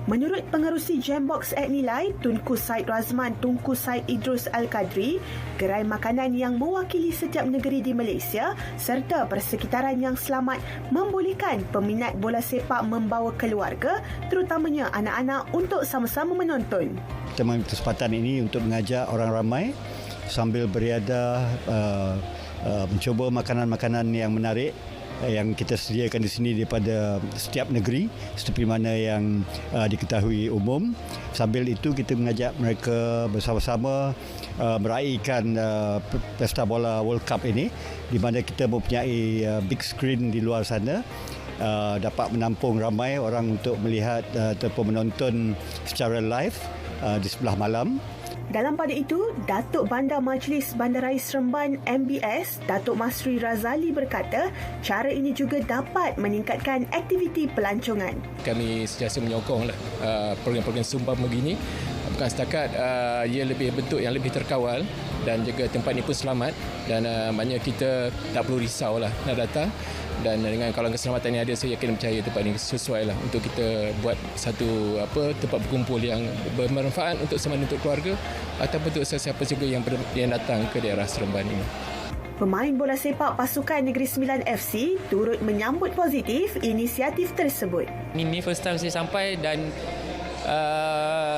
Menurut pengerusi Jambox at Nilai, Tunku Said Razman Tunku Said Idrus Al-Qadri, gerai makanan yang mewakili setiap negeri di Malaysia serta persekitaran yang selamat membolehkan peminat bola sepak membawa keluarga, terutamanya anak-anak untuk sama-sama menonton.
Kita mengambil kesempatan ini untuk mengajak orang ramai sambil beriadah mencuba makanan-makanan yang menarik yang kita sediakan di sini daripada setiap negeri seperti mana yang diketahui umum. Sambil itu kita mengajak mereka bersama-sama meraihkan Pesta Bola World Cup ini di mana kita mempunyai big screen di luar sana dapat menampung ramai orang untuk melihat ataupun menonton secara live di sebelah malam.
Dalam pada itu, Datuk Bandar Majlis Bandaraya Seremban MBS, Datuk Masri Razali berkata, cara ini juga dapat meningkatkan aktiviti pelancongan.
Kami sentiasa menyokonglah program-program sumbang begini. Bukan setakat ia lebih bentuk yang lebih terkawal dan juga tempat ini pun selamat dan maknanya kita tak perlu risaulah nak datang. Dan dengan kawalan keselamatan yang ada, saya yakin percaya tempat ini sesuai lah untuk kita buat satu tempat berkumpul yang bermanfaat untuk sama untuk keluarga ataupun untuk sesiapa juga yang datang ke daerah Seremban ini.
Pemain bola sepak pasukan Negeri Sembilan FC turut menyambut positif inisiatif tersebut.
Ini first time saya sampai dan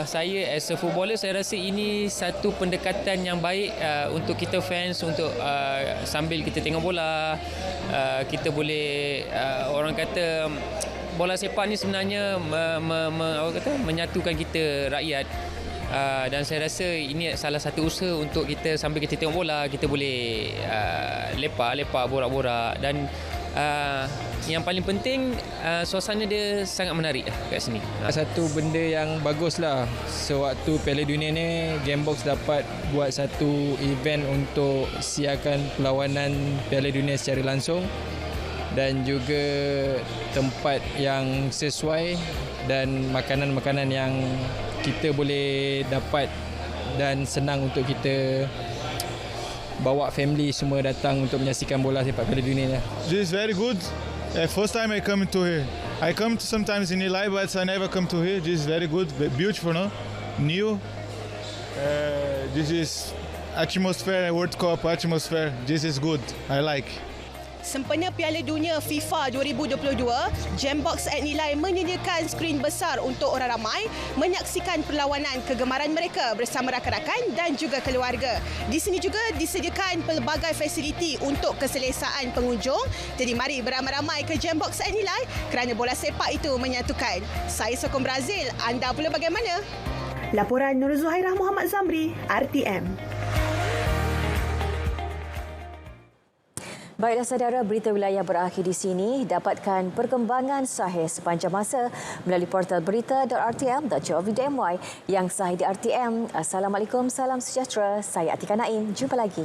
saya as a footballer, saya rasa ini satu pendekatan yang baik untuk kita fans, untuk sambil kita tengok bola, kita boleh orang kata bola sepak ni sebenarnya menyatukan kita rakyat. Dan saya rasa ini salah satu usaha untuk kita sambil kita tengok bola, kita boleh lepak-lepak, borak-borak dan yang paling penting suasana dia sangat menarik kat sini.
Satu benda yang baguslah sewaktu Piala Dunia ni, Gamebox dapat buat satu event untuk siarkan perlawanan Piala Dunia secara langsung dan juga tempat yang sesuai dan makanan-makanan yang kita boleh dapat dan senang untuk kita bawa family semua datang untuk menyaksikan bola sepak Piala Dunia ni.
This is very good. First time I come to here. I come to sometimes in Nilai, but I never come to here. This is very good, beautiful, no? New. This is atmosphere, World Cup atmosphere. This is good. I like.
Sempena Piala Dunia FIFA 2022, Jambox at Nilai menyediakan skrin besar untuk orang ramai menyaksikan perlawanan kegemaran mereka bersama rakan-rakan dan juga keluarga. Di sini juga disediakan pelbagai fasiliti untuk keselesaan pengunjung. Jadi mari beramai-ramai ke Jambox at Nilai kerana bola sepak itu menyatukan. Saya sokong Brazil, anda pula bagaimana? Laporan Nur Zuhairah Muhammad Zamri, RTM.
Baiklah saudara, berita wilayah berakhir di sini. Dapatkan perkembangan sahih sepanjang masa melalui portal berita.rtm.gov.my yang sahih di RTM. Assalamualaikum, salam sejahtera. Saya Atika Naim. Jumpa lagi.